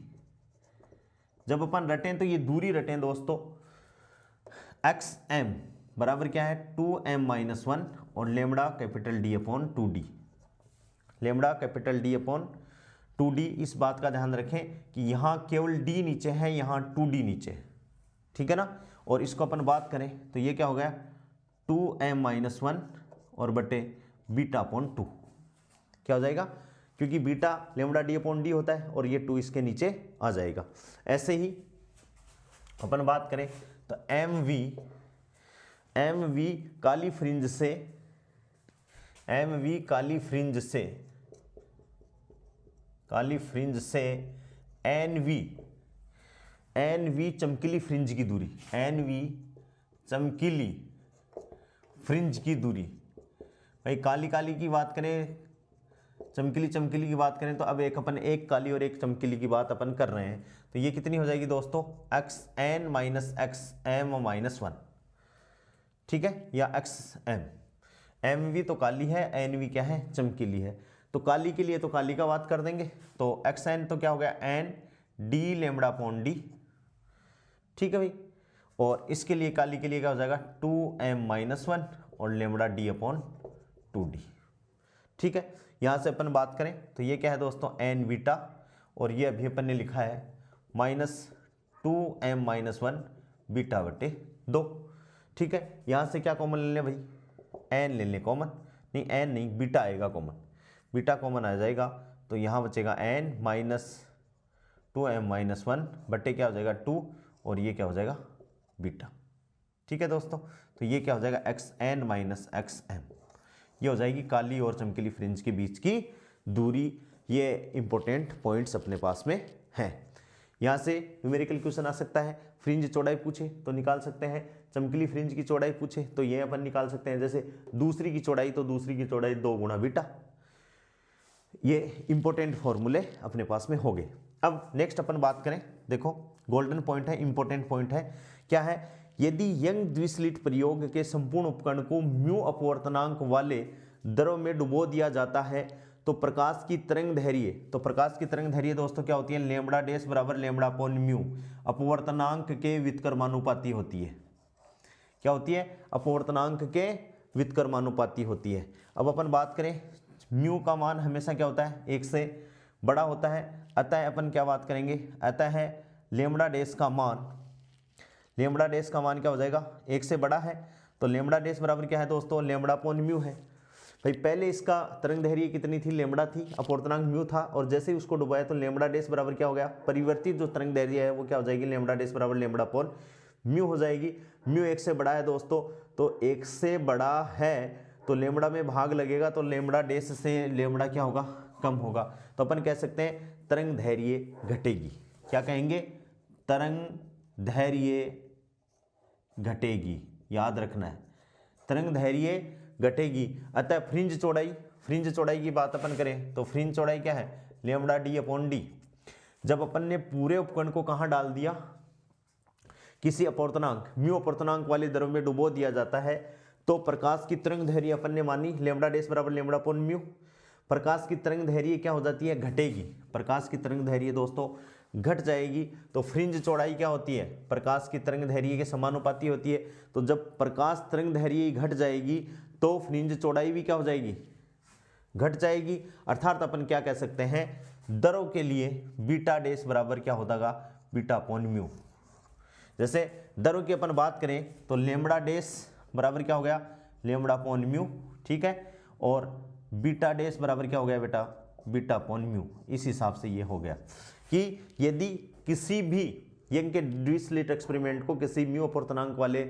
जब अपन रटें तो ये दूरी रटें दोस्तों, XM बराबर क्या है, 2m माइनस 1 और lambda capital D upon 2D। Lambda capital D upon 2d। इस बात का ध्यान रखें कि यहाँ केवल d नीचे है, यहाँ 2d नीचे है, ठीक है ना। और इसको अपन बात करें तो ये क्या हो गया 2m-1 और बटे बीटा अपॉन 2 क्या हो जाएगा, क्योंकि beta lambda D upon D होता है और ये 2 इसके नीचे आ जाएगा। ऐसे ही अपन बात करें तो एम वी काली फ्रिंज से एन वी चमकीली फ्रिंज की दूरी, चमकीली फ्रिंज की दूरी। भाई काली काली की बात करें, चमकीली की बात करें तो अब अपन एक काली और एक चमकीली की बात अपन कर रहे हैं, तो ये कितनी हो जाएगी दोस्तों xn माइनस xm-1, ठीक है, या xm। mv तो काली है, nv क्या है चमकीली है। तो काली के लिए तो काली का बात कर देंगे, तो xn तो क्या हो गया n d lambda upon d, ठीक है भाई। और इसके लिए काली के लिए क्या हो जाएगा 2m-1 और लेमड़ा d अपॉन 2d, ठीक है। यहाँ से अपन बात करें तो ये क्या है दोस्तों n बीटा, और ये अभी अपन ने लिखा है -2m-1 बीटा बटे 2, ठीक है। यहाँ से क्या कॉमन ले लें भाई, n ले लें कॉमन, नहीं n नहीं बीटा आएगा कॉमन, बीटा कॉमन आ जाएगा तो यहाँ बचेगा n -2m-1 बटे क्या हो जाएगा 2, और ये क्या हो जाएगा बीटा, ठीक है दोस्तों। तो ये क्या हो जाएगा xn माइनस xm, ये हो जाएगी काली और चमकीली फ्रिंज के बीच की दूरी। ये इंपॉर्टेंट पॉइंट्स अपने पास में हैं। यहाँ से न्यूमेरिकल क्वेश्चन आ सकता है, फ्रिंज चौड़ाई पूछे तो निकाल सकते हैं, चमकीली फ्रिंज की चौड़ाई पूछे तो ये अपन निकाल सकते हैं, जैसे दूसरी की चौड़ाई तो दूसरी की चौड़ाई 2 गुणा बीटा। ये इंपॉर्टेंट फॉर्मूले अपने पास में हो गए। अब नेक्स्ट अपन बात करें, देखो गोल्डन पॉइंट है, इंपॉर्टेंट पॉइंट है, क्या है, यदि यंग द्विस्लिट प्रयोग के संपूर्ण उपकरण को म्यू अपवर्तनांक वाले द्रव में डुबो दिया जाता है तो प्रकाश की तरंग दैर्घ्य, तो प्रकाश की तरंग दैर्घ्य दोस्तों क्या होती है, लेमड़ा डैश बराबर लेमड़ा अपॉन म्यू अपवर्तनांक के व्युत्क्रमानुपाती होती है। क्या होती है, अपवर्तनांक के व्युत्क्रमानुपाती होती है। अब अपन बात करें म्यू का मान हमेशा क्या होता है 1 से बड़ा होता है, अतः अपन क्या बात करेंगे, अतः है लेमड़ा डैश का मान क्या हो जाएगा 1 से बड़ा है, तो लेमड़ा डैश बराबर क्या है दोस्तों लेमड़ा अपॉन म्यू है। भाई पहले इसका तरंग दैर्घ्य कितनी थी, लेमड़ा थी, अपवर्तनांक म्यू था, और जैसे ही उसको डुबाया तो लेमड़ा डैश बराबर क्या हो गया, परिवर्तित जो तरंग दैर्घ्य है वो क्या हो जाएगी, लेमड़ा डैश बराबर लेमड़ा अपॉन म्यू हो जाएगी। म्यू 1 से बड़ा है दोस्तों, तो 1 से बड़ा है तो लेमड़ा में भाग लगेगा, तो लेमड़ा डैश से लेमड़ा क्या होगा, कम होगा, तो अपन कह सकते हैं तरंग दैर्घ्य घटेगी। क्या कहेंगे, तरंग दैर्घ्य घटेगी, याद रखना है, तरंग दैर्घ्य घटेगी। अतः फ्रिंज चौड़ाई की बात अपन करें तो फ्रिंज चौड़ाई क्या है, लेमड़ा डी अपॉन डी। जब अपन ने पूरे उपकरण को कहाँ डाल दिया, किसी अपवर्तनांक म्यू अपवर्तनांक वाले द्रव में डुबो दिया जाता है, तो प्रकाश की तरंग दैर्घ्य अपन ने मानी लेमड़ा डैश बराबर लेमड़ा अपॉन म्यू। प्रकाश की तरंग दैर्घ्य क्या हो जाती है, घटेगी, प्रकाश की तरंग दैर्घ्य दोस्तों घट जाएगी। तो फ्रिंज चौड़ाई क्या होती है, प्रकाश की तरंग दैर्घ्य के समानुपाती होती है। तो जब प्रकाश तरंग दैर्घ्य घट जाएगी तो फ्रिंज चौड़ाई भी क्या हो जाएगी, घट जाएगी। अर्थात अपन क्या कह सकते हैं, द्रव के लिए बीटा डैश बराबर क्या होगा, बीटा अपॉन म्यू। जैसे द्रव की अपन बात करें तो लेमड़ा डैश बराबर क्या हो गया, लेमड़ा अपॉन म्यू, ठीक है, और बीटा डैश बराबर क्या हो गया बेटा, बीटा अपॉन म्यू। इस हिसाब से ये हो गया कि यदि किसी भी यंग के द्विस्लिट एक्सपेरिमेंट को किसी म्यू अपवर्तनांक वाले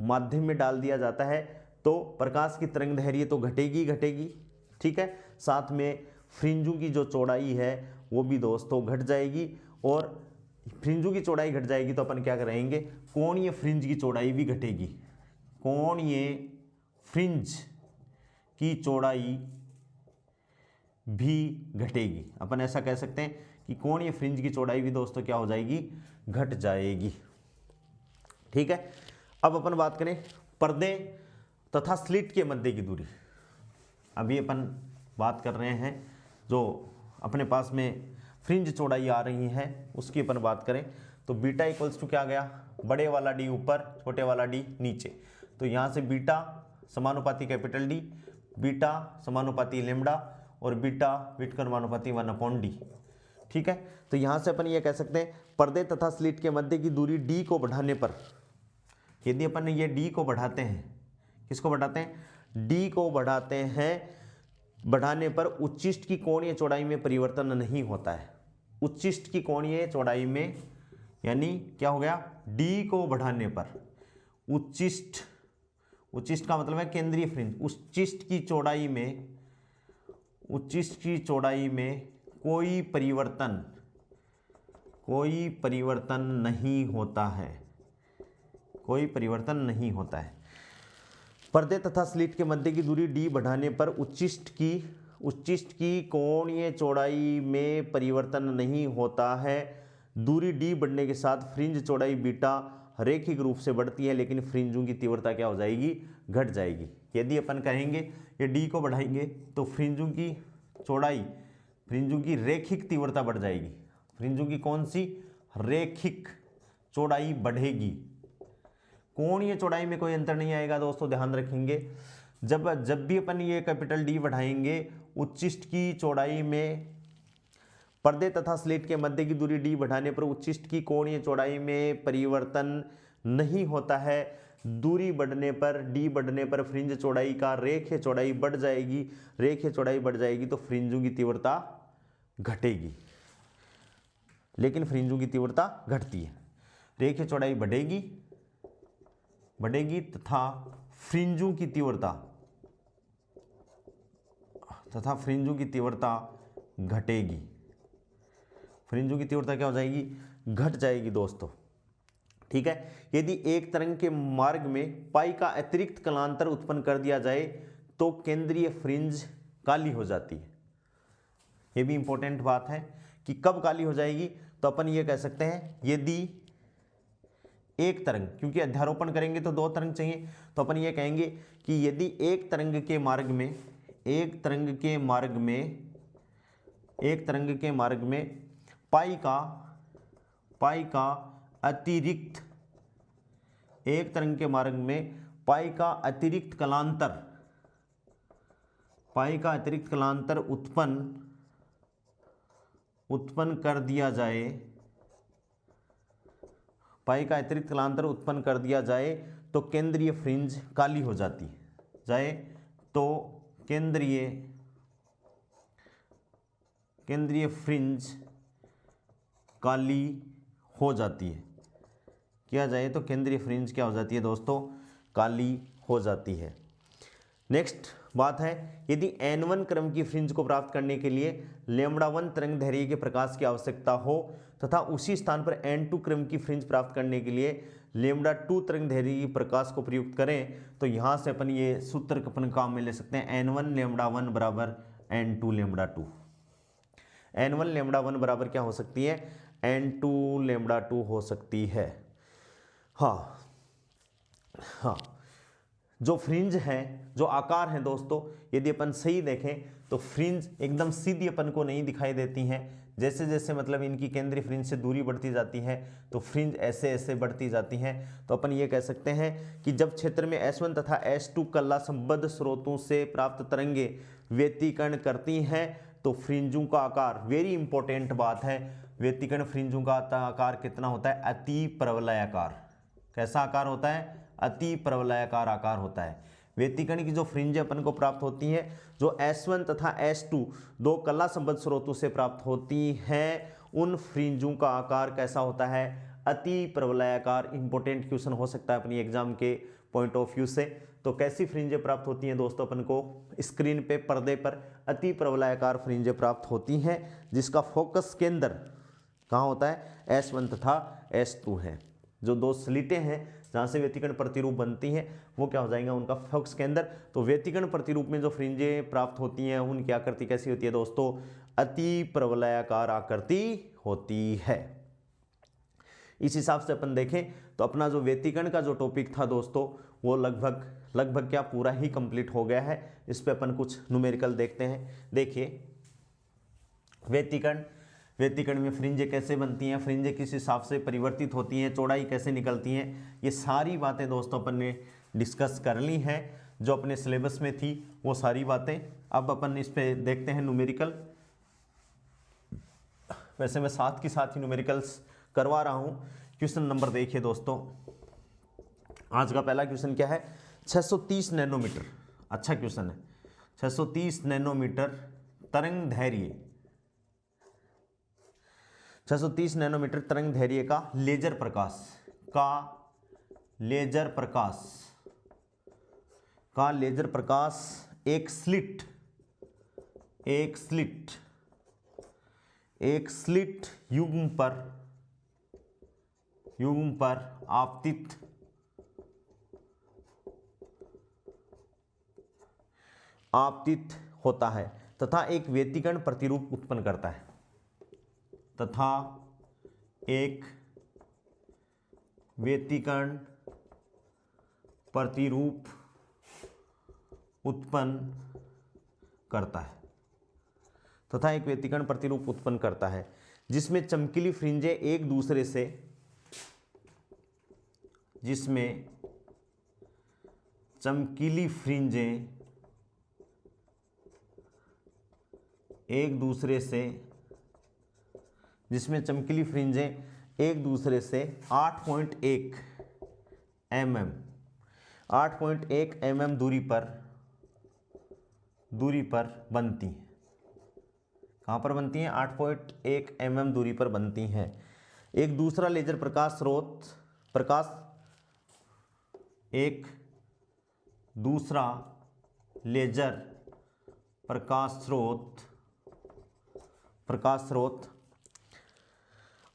माध्यम में डाल दिया जाता है तो प्रकाश की तरंग दैर्घ्य तो घटेगी, ठीक है, साथ में फ्रिंजों की जो चौड़ाई है वो भी दोस्तों घट जाएगी, और फ्रिंजों की चौड़ाई घट जाएगी तो अपन क्या करेंगे, कोणीय फ्रिंज की चौड़ाई भी घटेगी, कोणीय फ्रिंज की चौड़ाई भी घटेगी। अपन ऐसा कह सकते हैं कि कोणीय फ्रिंज की चौड़ाई भी दोस्तों क्या हो जाएगी, घट जाएगी, ठीक है। अब अपन बात करें पर्दे तथा स्लिट के मध्य की दूरी। अभी अपन बात कर रहे हैं जो अपने पास में फ्रिंज चौड़ाई आ रही है उसकी अपन बात करें तो बीटा इक्वल्स टू क्या आ गया, बड़े वाला डी ऊपर छोटे वाला डी नीचे। तो यहाँ से बीटा समानुपाती कैपिटल डी, बीटा समानुपाती लेमड़ा, और बीटा व्युत्क्रमानुपाती 1/d। ठीक है, तो यहाँ से अपन ये कह सकते हैं पर्दे तथा स्लिट के मध्य की दूरी d को बढ़ाने पर, यदि अपन ये d को बढ़ाते हैं, किसको बढ़ाते हैं, d को बढ़ाते हैं, बढ़ाने पर उच्चिष्ट की कोणीय चौड़ाई में परिवर्तन नहीं होता है। उच्चिष्ट की कोणीय चौड़ाई में, यानी क्या हो गया, d को बढ़ाने पर उच्चिष्ट, उच्चिष्ट का मतलब है केंद्रीय फ्रिंज, उच्चिष्ट की चौड़ाई में, उच्चिष्ट की चौड़ाई में कोई परिवर्तन नहीं होता है, कोई परिवर्तन नहीं होता है। पर्दे तथा स्लिट के मध्य की दूरी d बढ़ाने पर उच्चिष्ट की कोणीय चौड़ाई में परिवर्तन नहीं होता है। दूरी d बढ़ने के साथ फ्रिंज चौड़ाई बीटा रैखिक रूप से बढ़ती है, लेकिन फ्रिंजों की तीव्रता क्या हो जाएगी, घट जाएगी। यदि अपन कहेंगे ये d को बढ़ाएंगे तो फ्रिंजों की चौड़ाई, फ्रिंजों की रैखिक तीव्रता बढ़ जाएगी। फ्रिंजों की कौन सी, रैखिक चौड़ाई बढ़ेगी। कोणीय चौड़ाई में कोई अंतर नहीं आएगा दोस्तों, ध्यान रखेंगे। जब भी अपन ये कैपिटल D बढ़ाएंगे, उच्चिष्ट की चौड़ाई में, पर्दे तथा स्लिट के मध्य की दूरी d बढ़ाने पर उच्चिष्ट की कोणीय चौड़ाई में परिवर्तन नहीं होता है। दूरी बढ़ने पर, d बढ़ने पर फ्रिंज चौड़ाई का रेखीय चौड़ाई बढ़ जाएगी। रेखीय चौड़ाई बढ़ जाएगी तो फ्रिंजों की तीव्रता घटेगी, लेकिन फ्रिंजों की तीव्रता घटती है। रेखीय चौड़ाई बढ़ेगी तथा फ्रिंजों की तीव्रता घटेगी। फ्रिंजों की तीव्रता क्या हो जाएगी, घट जाएगी दोस्तों। ठीक है, यदि एक तरंग के मार्ग में पाई का अतिरिक्त कलांतर उत्पन्न कर दिया जाए तो केंद्रीय फ्रिंज काली हो जाती है। यह भी इंपॉर्टेंट बात है कि कब काली हो जाएगी, तो अपन ये कह सकते हैं यदि एक तरंग, क्योंकि अध्यारोपण करेंगे तो दो तरंग चाहिए, तो अपन ये कहेंगे कि यदि एक तरंग के मार्ग में पाई का अतिरिक्त, एक तरंग के मार्ग में पाई का अतिरिक्त कलांतर उत्पन्न कर दिया जाए, पाई का अतिरिक्त कलांतर उत्पन्न कर दिया जाए तो केंद्रीय फ्रिंज काली हो जाती जाए, तो केंद्रीय फ्रिंज काली हो जाती है। किया जाए तो केंद्रीय फ्रिंज क्या हो जाती है दोस्तों, काली हो जाती है। नेक्स्ट बात है, यदि n1 क्रम की फ्रिंज को प्राप्त करने के लिए λ1 तरंग दैर्घ्य के प्रकाश की आवश्यकता हो तथा उसी स्थान पर n2 क्रम की फ्रिंज प्राप्त करने के लिए λ2 तरंग दैर्घ्य के प्रकाश को प्रयुक्त करें, तो यहाँ से अपन ये सूत्र अपन काम में ले सकते हैं, n1 λ1 बराबर n2 λ2। n1 λ1 बराबर क्या हो सकती है, n2 λ2 हो सकती है। हाँ, जो फ्रिंज है, जो आकार है दोस्तों, यदि अपन सही देखें तो फ्रिंज एकदम सीधी अपन को नहीं दिखाई देती हैं। जैसे जैसे मतलब इनकी केंद्रीय फ्रिंज से दूरी बढ़ती जाती है तो फ्रिंज ऐसे ऐसे बढ़ती जाती हैं। तो अपन ये कह सकते हैं कि जब क्षेत्र में S1 तथा S2 कला संबद्ध स्रोतों से प्राप्त तरंगे व्यतिकरण करती हैं तो फ्रिंजों का आकार, वेरी इंपॉर्टेंट बात है, व्यतिकरण फ्रिंजों का आकार कितना होता है, अति परवलयाकार। कैसा आकार होता है, अति परवलयाकार आकार होता है। व्यतिकरण की जो फ्रिंज अपन को प्राप्त होती हैं, जो S1 तथा S2 दो कला संबद्ध स्रोतों से प्राप्त होती हैं, उन फ्रिंजों का आकार कैसा होता है, अति परवलयाकार। इंपॉर्टेंट क्वेश्चन हो सकता है अपनी एग्जाम के पॉइंट ऑफ व्यू से। तो कैसी फ्रिंजें प्राप्त होती हैं दोस्तों, अपन को स्क्रीन पे पर्दे पर अति परवलयाकार फ्रिंजें प्राप्त होती हैं, जिसका फोकस केंद्र कहाँ होता है, S1 तथा S2 है। जो दो स्लिटें हैं जहाँ से व्यतिकरण प्रतिरूप बनती हैं, वो क्या हो जाएगा, उनका फोकस केंद्र। तो व्यतिकरण प्रतिरूप में जो फ्रिंजें प्राप्त होती हैं उनकी आकृति कैसी होती है दोस्तों, अति परवलयाकार आकृति होती है। इस हिसाब से अपन देखें तो अपना जो व्यतिकरण का जो टॉपिक था दोस्तों, वो लगभग क्या पूरा ही कंप्लीट हो गया है। इस पे अपन कुछ न्यूमेरिकल देखते हैं। देखिए, व्यतिकरण में फ्रिंजें कैसे बनती हैं, फ्रिंजें किस हिसाब से परिवर्तित होती हैं, चौड़ाई कैसे निकलती हैं, ये सारी बातें दोस्तों अपन ने डिस्कस कर ली हैं। जो अपने सिलेबस में थी वो सारी बातें। अब अपन इस पे देखते हैं न्यूमेरिकल। वैसे मैं साथ के साथ ही न्यूमेरिकल्स करवा रहा हूँ। क्वेश्चन नंबर देखिए दोस्तों, आज का पहला क्वेश्चन क्या है, 630 नैनोमीटर। अच्छा क्वेश्चन है। 630 नैनोमीटर तरंग धैर्य, 630 नैनोमीटर तरंग धैर्य का लेजर प्रकाश एक स्लिट युग्म पर आपतित होता है तथा एक व्यतिकरण प्रतिरूप उत्पन्न करता है, जिसमें चमकीली फ्रिंजें एक दूसरे से 8.1 mm दूरी पर बनती हैं। कहाँ पर बनती हैं? 8.1 mm दूरी पर बनती हैं। एक दूसरा लेजर प्रकाश स्रोत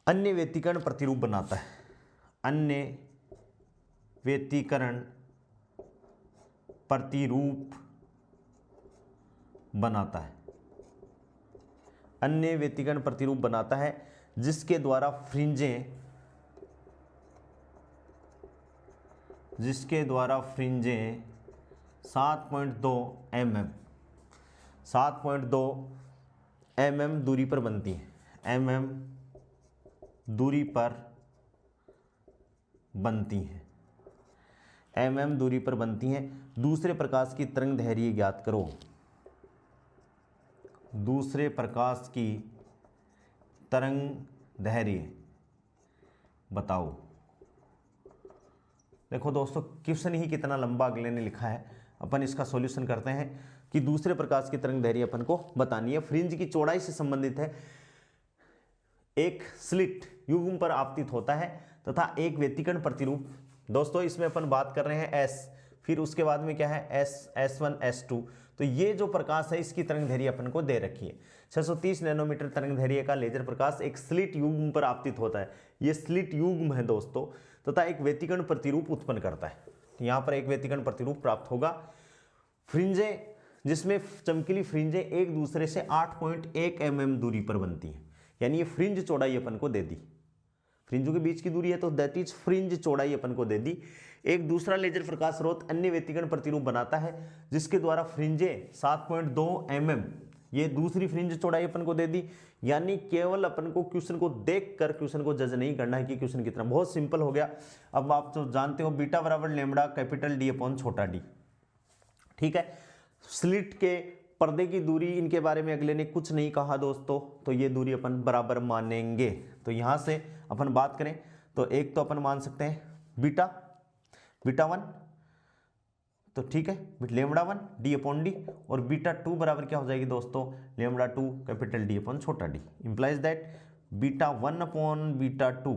अन्य व्यतिकरण प्रतिरूप बनाता है। अन्य व्यतिकरण प्रतिरूप बनाता है जिसके द्वारा फ्रिंजें 7.2 mm दूरी पर बनती हैं। दूरी पर बनती हैं। दूसरे प्रकाश की तरंग दैर्घ्य ज्ञात करो। दूसरे प्रकाश की तरंग दैर्घ्य बताओ। देखो दोस्तों, क्वेश्चन ही कितना लंबा अगले ने लिखा है। अपन इसका सॉल्यूशन करते हैं कि दूसरे प्रकाश की तरंग दैर्घ्य अपन को बतानी है। फ्रिंज की चौड़ाई से संबंधित है। एक स्लिट युग्म पर आपतित होता है तथा एक व्यतिकरण प्रतिरूप। दोस्तों इसमें अपन बात कर रहे हैं S, फिर उसके बाद में क्या है S1 S2। तो ये जो प्रकाश है इसकी तरंग दैर्घ्य अपन को दे रखी है। 630 नैनोमीटर तरंग दैर्घ्य का लेजर प्रकाश एक स्लिट युग्म पर आपतित होता है। ये स्लिट युग्म है दोस्तों, तथा एक व्यतिकरण प्रतिरूप उत्पन्न करता है। यहाँ पर एक व्यतिकरण प्रतिरूप प्राप्त होगा। फ्रिंजें, जिसमें चमकीली फ्रिंजें एक दूसरे से 8.1 mm दूरी पर बनती हैं। यानी ये फ्रिंज चौड़ाई अपन को दे दी। फ्रिंजों के बीच की दूरी है तो दैट इज फ्रिंज चौड़ाई अपन को दे दी। एक दूसरा लेजर प्रकाश स्रोत अन्य व्यतिकरण प्रतिरूप बनाता है जिसके द्वारा फ्रिंजें 7.2 mm, ये दूसरी फ्रिंज चौड़ाई अपन को दे दी। यानी केवल अपन को क्वेश्चन को देखकर क्वेश्चन को जज नहीं करना है कि क्वेश्चन कितना, बहुत सिंपल हो गया। अब आप तो जानते हो बीटा बराबर लैम्बडा कैपिटल D अपॉन छोटा d। ठीक है, स्लिट के पर्दे की दूरी, इनके बारे में अगले ने कुछ नहीं कहा दोस्तों, तो ये दूरी अपन बराबर मानेंगे। तो यहाँ से अपन बात करें तो एक तो अपन मान सकते हैं बीटा 1, तो ठीक है लैम्बडा 1 D अपॉन D, और बीटा 2 बराबर क्या हो जाएगी दोस्तों, लैम्बडा 2 कैपिटल D अपॉन छोटा d। Implies that beta 1 upon beta 2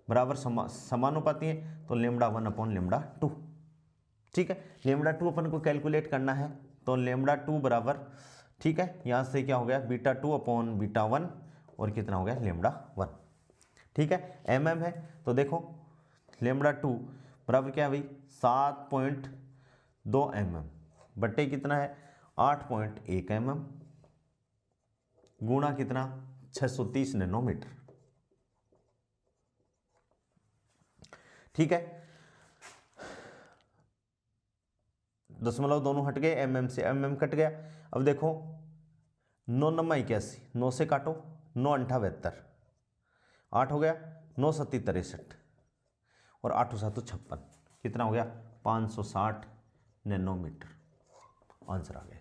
बराबर समानुपाती है, तो लैम्बडा 1 अपॉन लैम्बडा 2। ठीक है, लैम्बडा 2 अपन को कैलकुलेट करना है, तो लैम्बडा 2 बराबर, ठीक है, यहाँ से क्या हो गया बीटा 2 अपॉन बीटा 1, और कितना हो गया लैम्बडा 1। ठीक है, mm है, तो देखो लैम्बडा 2 बराबर क्या है भाई 7.2 mm बट्टे कितना है 8.1 mm गुणा कितना 630 नैनोमीटर। ठीक है, दशमलव दोनों हट गए, mm से mm कट गया। अब देखो 9 9 81, 9 से काटो, 9 8 72, 8 हो गया, 9 7 63, और 8 7 56, कितना हो गया 560 नैनोमीटर। आंसर आ गया।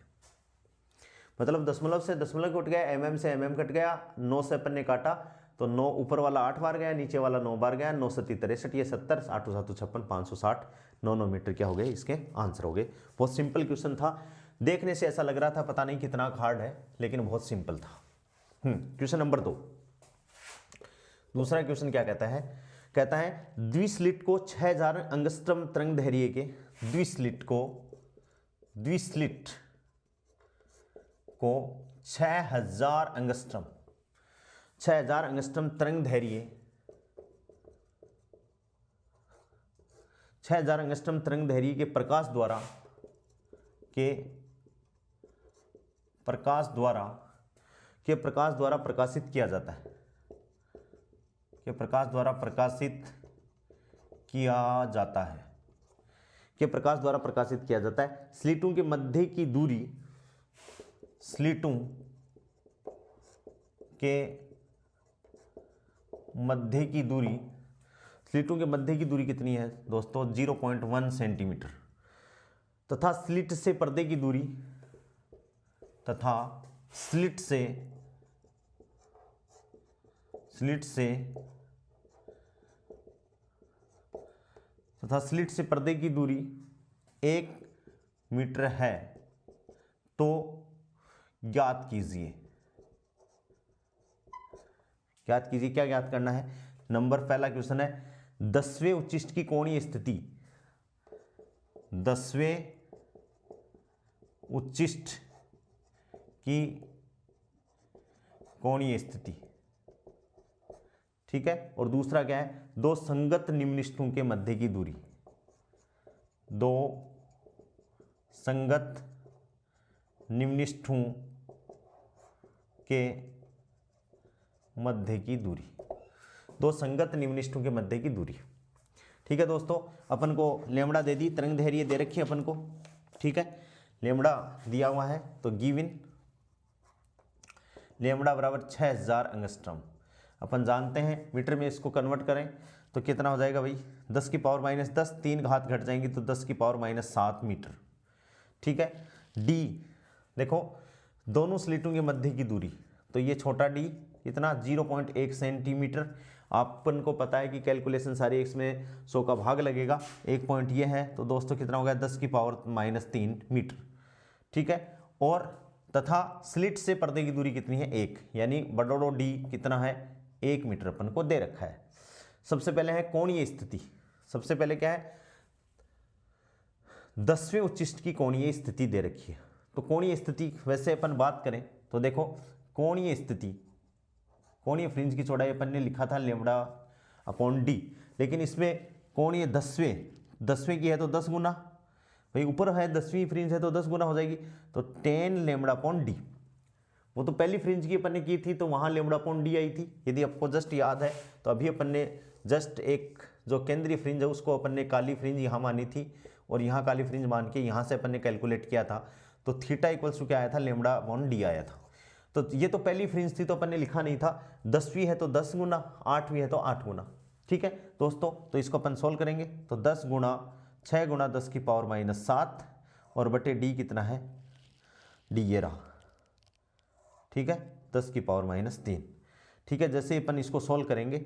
मतलब दशमलव से दशमलव कट गया, एमएम से एमएम कट गया, 9 से अपन ने काटा तो 9 ऊपर वाला 8 बार गया, नीचे वाला 9 बार गया, 9 7 63, ये 70, 8 7 56, 560 नैनोमीटर क्या हो गए, इसके आंसर हो गए। बहुत सिंपल क्वेश्चन था, देखने से ऐसा लग रहा था पता नहीं कितना हार्ड है, लेकिन बहुत सिंपल था। Question number 2। दूसरा क्वेश्चन क्या कहता है, कहता है द्विस्लिट को 6000 एंगस्ट्रॉम तरंग दैर्घ्य के द्विस्लिट को 6000 एंगस्ट्रॉम 6000 एंगस्ट्रॉम तरंग दैर्घ्य 6000 एंगस्ट्रॉम तरंग दैर्घ्य के प्रकाश द्वारा प्रकाशित किया जाता है, प्रकाश द्वारा प्रकाशित किया जाता है। स्लिटों के मध्य की दूरी, स्लिटों के मध्य की दूरी कितनी है दोस्तों, 0.1 सेंटीमीटर, तथा स्लिट से पर्दे की दूरी, तथा स्लिट से पर्दे की दूरी 1 मीटर है, तो ज्ञात कीजिए। क्या ज्ञात करना है। नंबर पहला क्वेश्चन है 10वें उच्चिष्ट की कोणीय स्थिति, 10वें उच्चिष्ट की कोणीय स्थिति, ठीक है। और दूसरा क्या है, दो संगत निम्निष्ठों के मध्य की दूरी, दो संगत निम्निष्ठों के मध्य की दूरी, दो संगत निम्निष्ठों के मध्य की दूरी, ठीक है दोस्तों। अपन को लेमड़ा दे दी, तरंग दैर्घ्य दे रखी है अपन को, ठीक है। लेमड़ा दिया हुआ है तो गिवन लेमड़ा बराबर 6000 एंगस्ट्रॉम। अपन जानते हैं मीटर में इसको कन्वर्ट करें तो कितना हो जाएगा भाई, 10 की पावर -10, 3 घात घट जाएंगी तो 10 की पावर -7 मीटर, ठीक है। डी देखो, दोनों स्लिटों के मध्य की दूरी, तो ये छोटा डी इतना 0.1 सेंटीमीटर। अपन को पता है कि कैलकुलेशन सारी इसमें 100 का भाग लगेगा, एक पॉइंट ये है तो दोस्तों कितना हो गया, 10 की पावर -3 मीटर, ठीक है। और तथा स्लिट से पर्दे की दूरी कितनी है, 1, यानी बड़ोड़ो डी कितना है, 1 मीटर अपन को दे रखा है। सबसे पहले है कोणीय स्थिति, सबसे पहले क्या है, 10वें उच्चिष्ट की कोणीय स्थिति दे रखी है। तो कोणीय स्थिति वैसे अपन बात करें तो देखो, कोणीय स्थिति, कोणीय फ्रिंज की चौड़ाई अपन ने लिखा था लेमड़ा अपॉन डी, लेकिन इसमें कोणीय 10वें की है तो 10 गुना, भाई ऊपर है 10वीं फ्रिंज है तो 10 गुना हो जाएगी, तो 10 लेमड़ा अपॉन डी। वो तो पहली फ्रिंज की अपन ने की थी तो वहाँ लेमड़ा अपॉन डी आई थी, यदि आपको जस्ट याद है तो अभी अपन ने जस्ट एक जो केंद्रीय फ्रिंज है उसको अपन ने काली फ्रिंज यहाँ मानी थी, और यहाँ काली फ्रिंज मान के यहाँ से अपन ने कैलकुलेट किया था, तो थीटा इक्वल्स टू क्या आया था, लेमड़ा अपॉन डी आया था। तो ये तो पहली फ्रिंज थी तो अपन ने लिखा नहीं था, 10वीं है तो 10 गुना, 8वीं है तो 8 गुना, ठीक है दोस्तों। तो इसको अपन सोल्व करेंगे तो 10 गुणा 6 गुणा 10 की पावर -7 और बटे डी कितना है, डी ये रहा, ठीक है, 10 की पावर -3, ठीक है। जैसे अपन इसको सोल्व करेंगे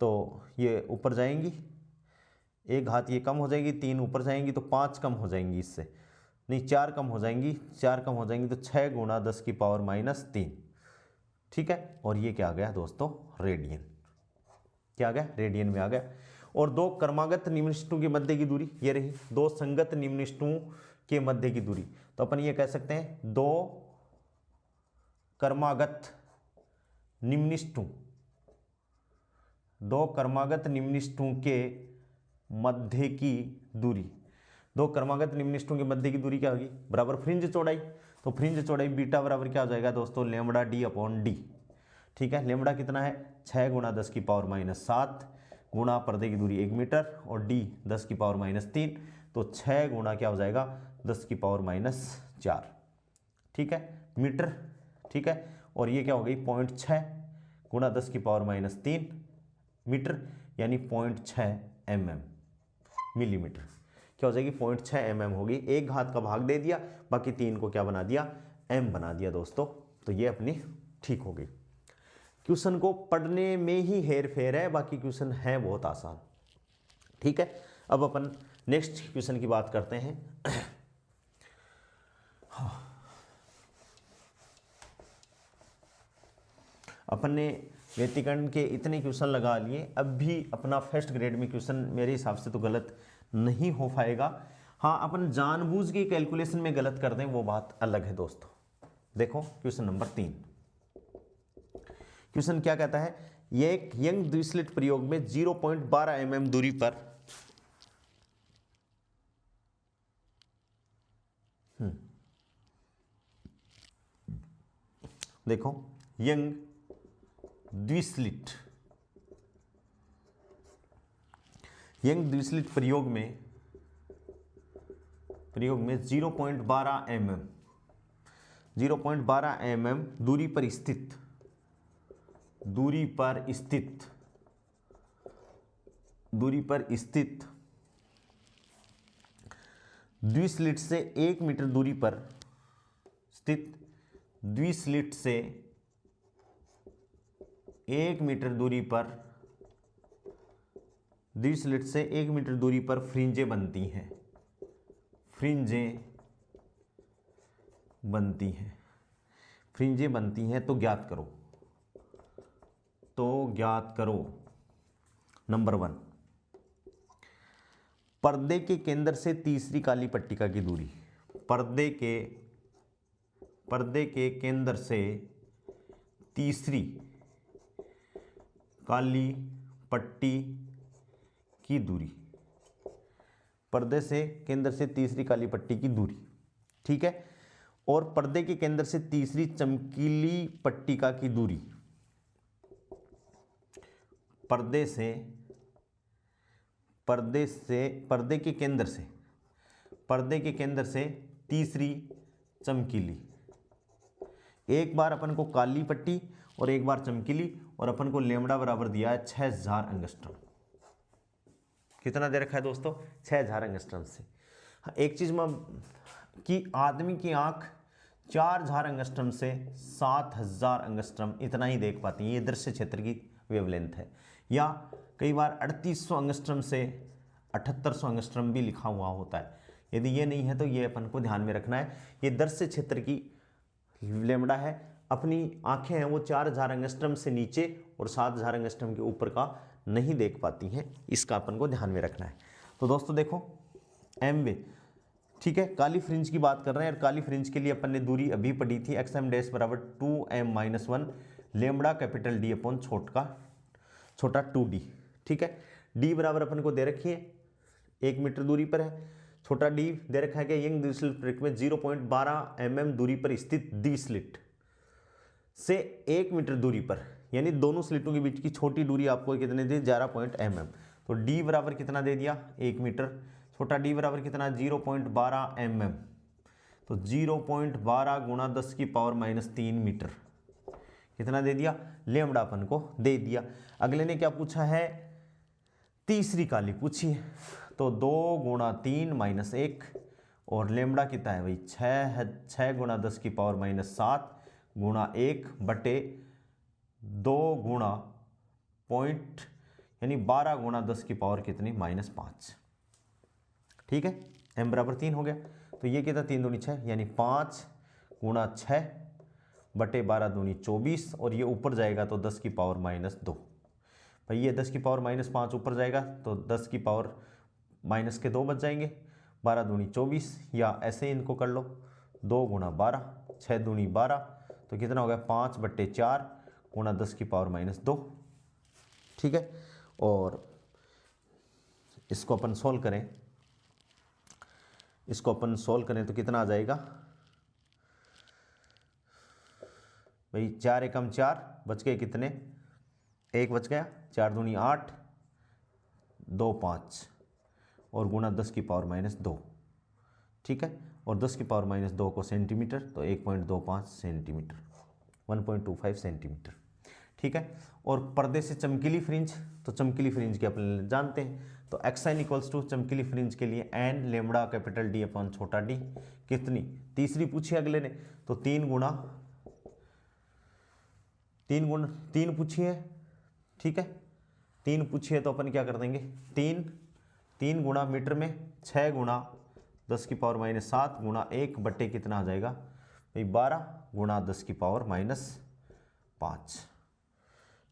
तो ये ऊपर जाएंगी, एक घात ये कम हो जाएगी, 3 ऊपर जाएंगी तो 5 कम हो जाएंगी, इससे नहीं 4 कम हो जाएंगी, 4 कम हो जाएंगी तो 6 गुणा 10 की पावर -3, ठीक है। और ये क्या आ गया दोस्तों, रेडियन, क्या आ गया, रेडियन में आ गया। और दो क्रमागत निम्निष्ठों के मध्य की दूरी ये रही, दो संगत निम्निष्ठों के मध्य की दूरी, तो अपन ये कह सकते हैं दो क्रमागत निम्निष्ठों के मध्य की दूरी, दो क्रमागत निम्निष्ठों के मध्य की दूरी क्या होगी, बराबर फ्रिंज चौड़ाई, तो फ्रिंज चौड़ाई बीटा बराबर क्या हो जाएगा दोस्तों, लेमड़ा डी अपॉन डी, ठीक है। लेमड़ा कितना है, 6 गुणा 10 की पावर -7 गुणा पर्दे की दूरी 1 मीटर और डी 10 की पावर -3, तो 6 गुणा क्या हो जाएगा, 10 की पावर -4, ठीक है, मीटर, ठीक है। और ये क्या हो गई, 0.6 गुणा 10 की पावर -3 मीटर, यानी 0.6 mm मिलीमीटर। क्या हो जाएगी 0.6 mm होगी। एक घात का भाग दे दिया, बाकी 3 को क्या बना दिया, m बना दिया दोस्तों। तो ये अपनी ठीक हो गई। क्वेश्चन को पढ़ने में ही हेर फेर है, बाकी क्वेश्चन है बहुत आसान। ठीक है, अब अपन नेक्स्ट क्वेश्चन की बात करते हैं। अपन ने व्यतिकरण के इतने क्वेश्चन लगा लिए, अब भी अपना फर्स्ट ग्रेड में क्वेश्चन मेरे हिसाब से तो गलत नहीं हो पाएगा। हाँ, अपन जानबूझ के कैलकुलेशन में गलत कर दें वो बात अलग है दोस्तों। देखो क्वेश्चन नंबर 3, क्वेश्चन क्या कहता है, ये एक यंग द्विस्लिट प्रयोग में 0.12 mm दूरी पर देखो यंग द्विस्लिट प्रयोग में 0.12 mm दूरी पर स्थित द्विस्लिट से 1 मीटर दूरी पर स्थित द्विस्लिट से 1 मीटर दूरी पर फ्रिंजें बनती हैं तो ज्ञात करो। नंबर 1, पर्दे के केंद्र से तीसरी काली पट्टिका की दूरी। पर्दे के केंद्र से तीसरी काली पट्टी की दूरी। पर्दे से केंद्र से तीसरी काली पट्टी की दूरी, ठीक है। और पर्दे के केंद्र से तीसरी चमकीली पट्टिका की दूरी। पर्दे के केंद्र से तीसरी चमकीली, एक बार अपन को काली पट्टी और एक बार चमकीली, और अपन को लेमड़ा बराबर दिया है 6000 एंगस्ट्रम। कितना दे रखा है दोस्तों, 6000 एंगस्ट्रम से। एक चीज में कि आदमी की आंख 4000 एंगस्ट्रम से 7000 एंगस्ट्रम इतना ही देख पाती है, ये दृश्य क्षेत्र की वेवलेंथ है। या कई बार 3800 एंगस्ट्रम से 7800 एंगस्ट्रम भी लिखा हुआ होता है। यदि ये नहीं है तो ये अपन को ध्यान में रखना है, ये दृश्य क्षेत्र की लेमड़ा है। अपनी आंखें हैं वो 4000 एंगस्ट्रम से नीचे और 7000 एंगस्ट्रम के ऊपर का नहीं देख पाती हैं, इसका अपन को ध्यान में रखना है। तो दोस्तों देखो एम वे, ठीक है, काली फ्रिंज की बात कर रहे हैं, और काली फ्रिंज के लिए अपन ने दूरी अभी पढ़ी थी, XM डैश बराबर 2m-1 lambda capital D upon छोटा 2d, ठीक है। d बराबर अपन को दे रखी है 1 मीटर दूरी पर है, छोटा d दे रखा है कि यंग द्विस्लिट प्रयोग में 0.12 mm दूरी पर स्थित द्विस्लिट से 1 मीटर दूरी पर, यानी दोनों स्लिटों के बीच की छोटी दूरी आपको कितने दी, 11 mm। तो d बराबर कितना दे दिया 1 मीटर, छोटा d बराबर कितना 0.12 mm, तो 0.12 गुणा 10 की पावर -3 मीटर कितना दे दिया, लेमड़ा अपन को दे दिया। अगले ने क्या पूछा है, तीसरी काली पूछी है, तो 2 गुणा 3 -1, और लेमड़ा कितना है भाई 6 गुणा 10 की पावर -7 गुणा 1 बटे 2 गुणा पॉइंट, यानी 12 गुणा 10 की पावर कितनी -5, ठीक है। m बराबर 3 हो गया, तो ये कितना 3 दूनी 6, यानी 5 गुणा 6 बटे 12 दूनी 24, और ये ऊपर जाएगा तो 10 की पावर -2। भाई ये 10 की पावर -5 ऊपर जाएगा तो 10 की पावर -2 बच जाएंगे, 12 दूनी 24, या ऐसे ही इनको कर लो 2 गुणा 12, 6 दूनी 12, तो कितना हो गया 5 बटे 4 गुणा 10 की पावर -2, ठीक है। और इसको अपन सोल्व करें, तो कितना आ जाएगा भाई, 4 एकम 4 बच गए कितने, 1 बच गया, 4 दूनी 8, 2 5, और गुणा 10 की पावर -2, ठीक है। और 10 की पावर -2 को सेंटीमीटर, तो 1.25 सेंटीमीटर, 1.25 सेंटीमीटर, ठीक है। और पर्दे से चमकीली फ्रिंज, तो चमकीली फ्रिंज के अपन जानते हैं, तो एक्साइन इक्वल्स टू चमकीली फ्रिंज के लिए n lambda capital D upon छोटा डी, कितनी, तीसरी पूछी अगले ने, तो 3 पूछी है, ठीक है, 3 पूछी है, तो अपन क्या कर देंगे, 3 गुणा मीटर में 6 गुणा 10 की पावर माइनस 7 गुणा 1 बट्टे कितना आ जाएगा भाई 12 गुणा 10 की पावर माइनस 5,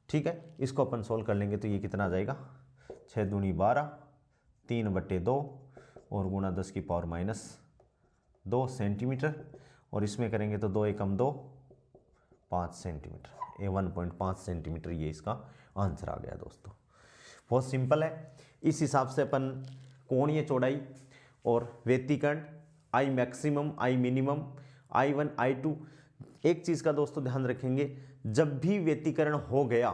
ठीक है। इसको अपन सोल्व कर लेंगे तो ये कितना आ जाएगा, 6 दूनी 12, 3 बट्टे 2 और गुणा 10 की पावर माइनस 2 सेंटीमीटर, और इसमें करेंगे तो 2 एकम 2, 5 सेंटीमीटर, ये 1.5 सेंटीमीटर ये इसका आंसर आ गया दोस्तों। बहुत सिंपल है। इस हिसाब से अपन कोणीय चौड़ाई और व्यतिकरण, I maximum, I minimum, I1 I2, एक चीज़ का दोस्तों ध्यान रखेंगे, जब भी व्यतिकरण हो गया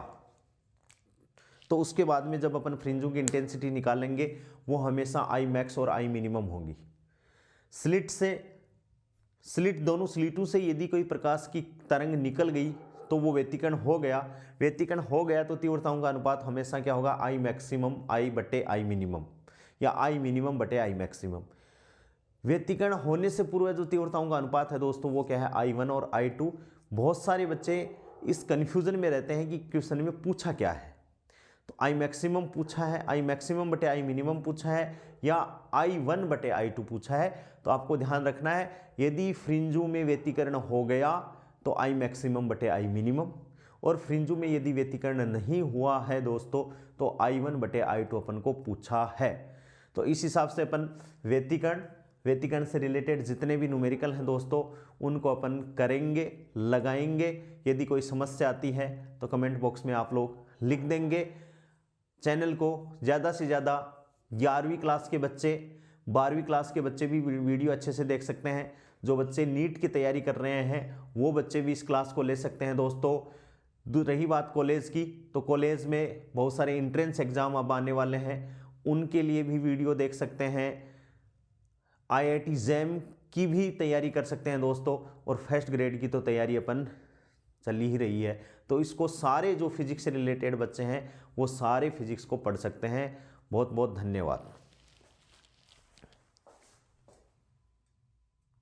तो उसके बाद में जब अपन फ्रिंजों की इंटेंसिटी निकालेंगे वो हमेशा आई मैक्स और आई मिनिमम होगी। स्लिट दोनों स्लिटों से यदि कोई प्रकाश की तरंग निकल गई तो वो व्यतिकरण हो गया तो तीव्रताओं का अनुपात हमेशा क्या होगा, आई मैक्सिमम आई बटे आई मिनिमम, या आई मिनिमम बटे आई मैक्सिमम। व्यतिकरण होने से पूर्व जो तीव्रताओं का अनुपात है दोस्तों वो क्या है, I1 और I2। बहुत सारे बच्चे इस कन्फ्यूजन में रहते हैं कि क्वेश्चन में पूछा क्या है, तो आई मैक्सिमम पूछा है, आई मैक्सिमम बटे आई मिनिमम पूछा है, या I1 बटे I2 पूछा है। तो आपको ध्यान रखना है, यदि फ्रिंजों में व्यतिकरण हो गया तो आई मैक्सिमम बटे आई मिनिमम, और फ्रिंजों में यदि व्यतिकरण नहीं हुआ है दोस्तों तो I1 बटे I2 अपन को पूछा है। तो इस हिसाब से अपन व्यतिकरण से रिलेटेड जितने भी न्यूमेरिकल हैं दोस्तों उनको अपन करेंगे, लगाएंगे। यदि कोई समस्या आती है तो कमेंट बॉक्स में आप लोग लिख देंगे। चैनल को ज़्यादा से ज़्यादा 11वीं क्लास के बच्चे, 12वीं क्लास के बच्चे भी वीडियो अच्छे से देख सकते हैं। जो बच्चे नीट की तैयारी कर रहे हैं वो बच्चे भी इस क्लास को ले सकते हैं दोस्तों। रही बात कॉलेज की, तो कॉलेज में बहुत सारे एंट्रेंस एग्ज़ाम अब आने वाले हैं, उनके लिए भी वीडियो देख सकते हैं। IIT JAM की भी तैयारी कर सकते हैं दोस्तों, और फर्स्ट ग्रेड की तो तैयारी अपन चल ही रही है। तो इसको सारे जो फिजिक्स से रिलेटेड बच्चे हैं वो सारे फिजिक्स को पढ़ सकते हैं। बहुत बहुत धन्यवाद।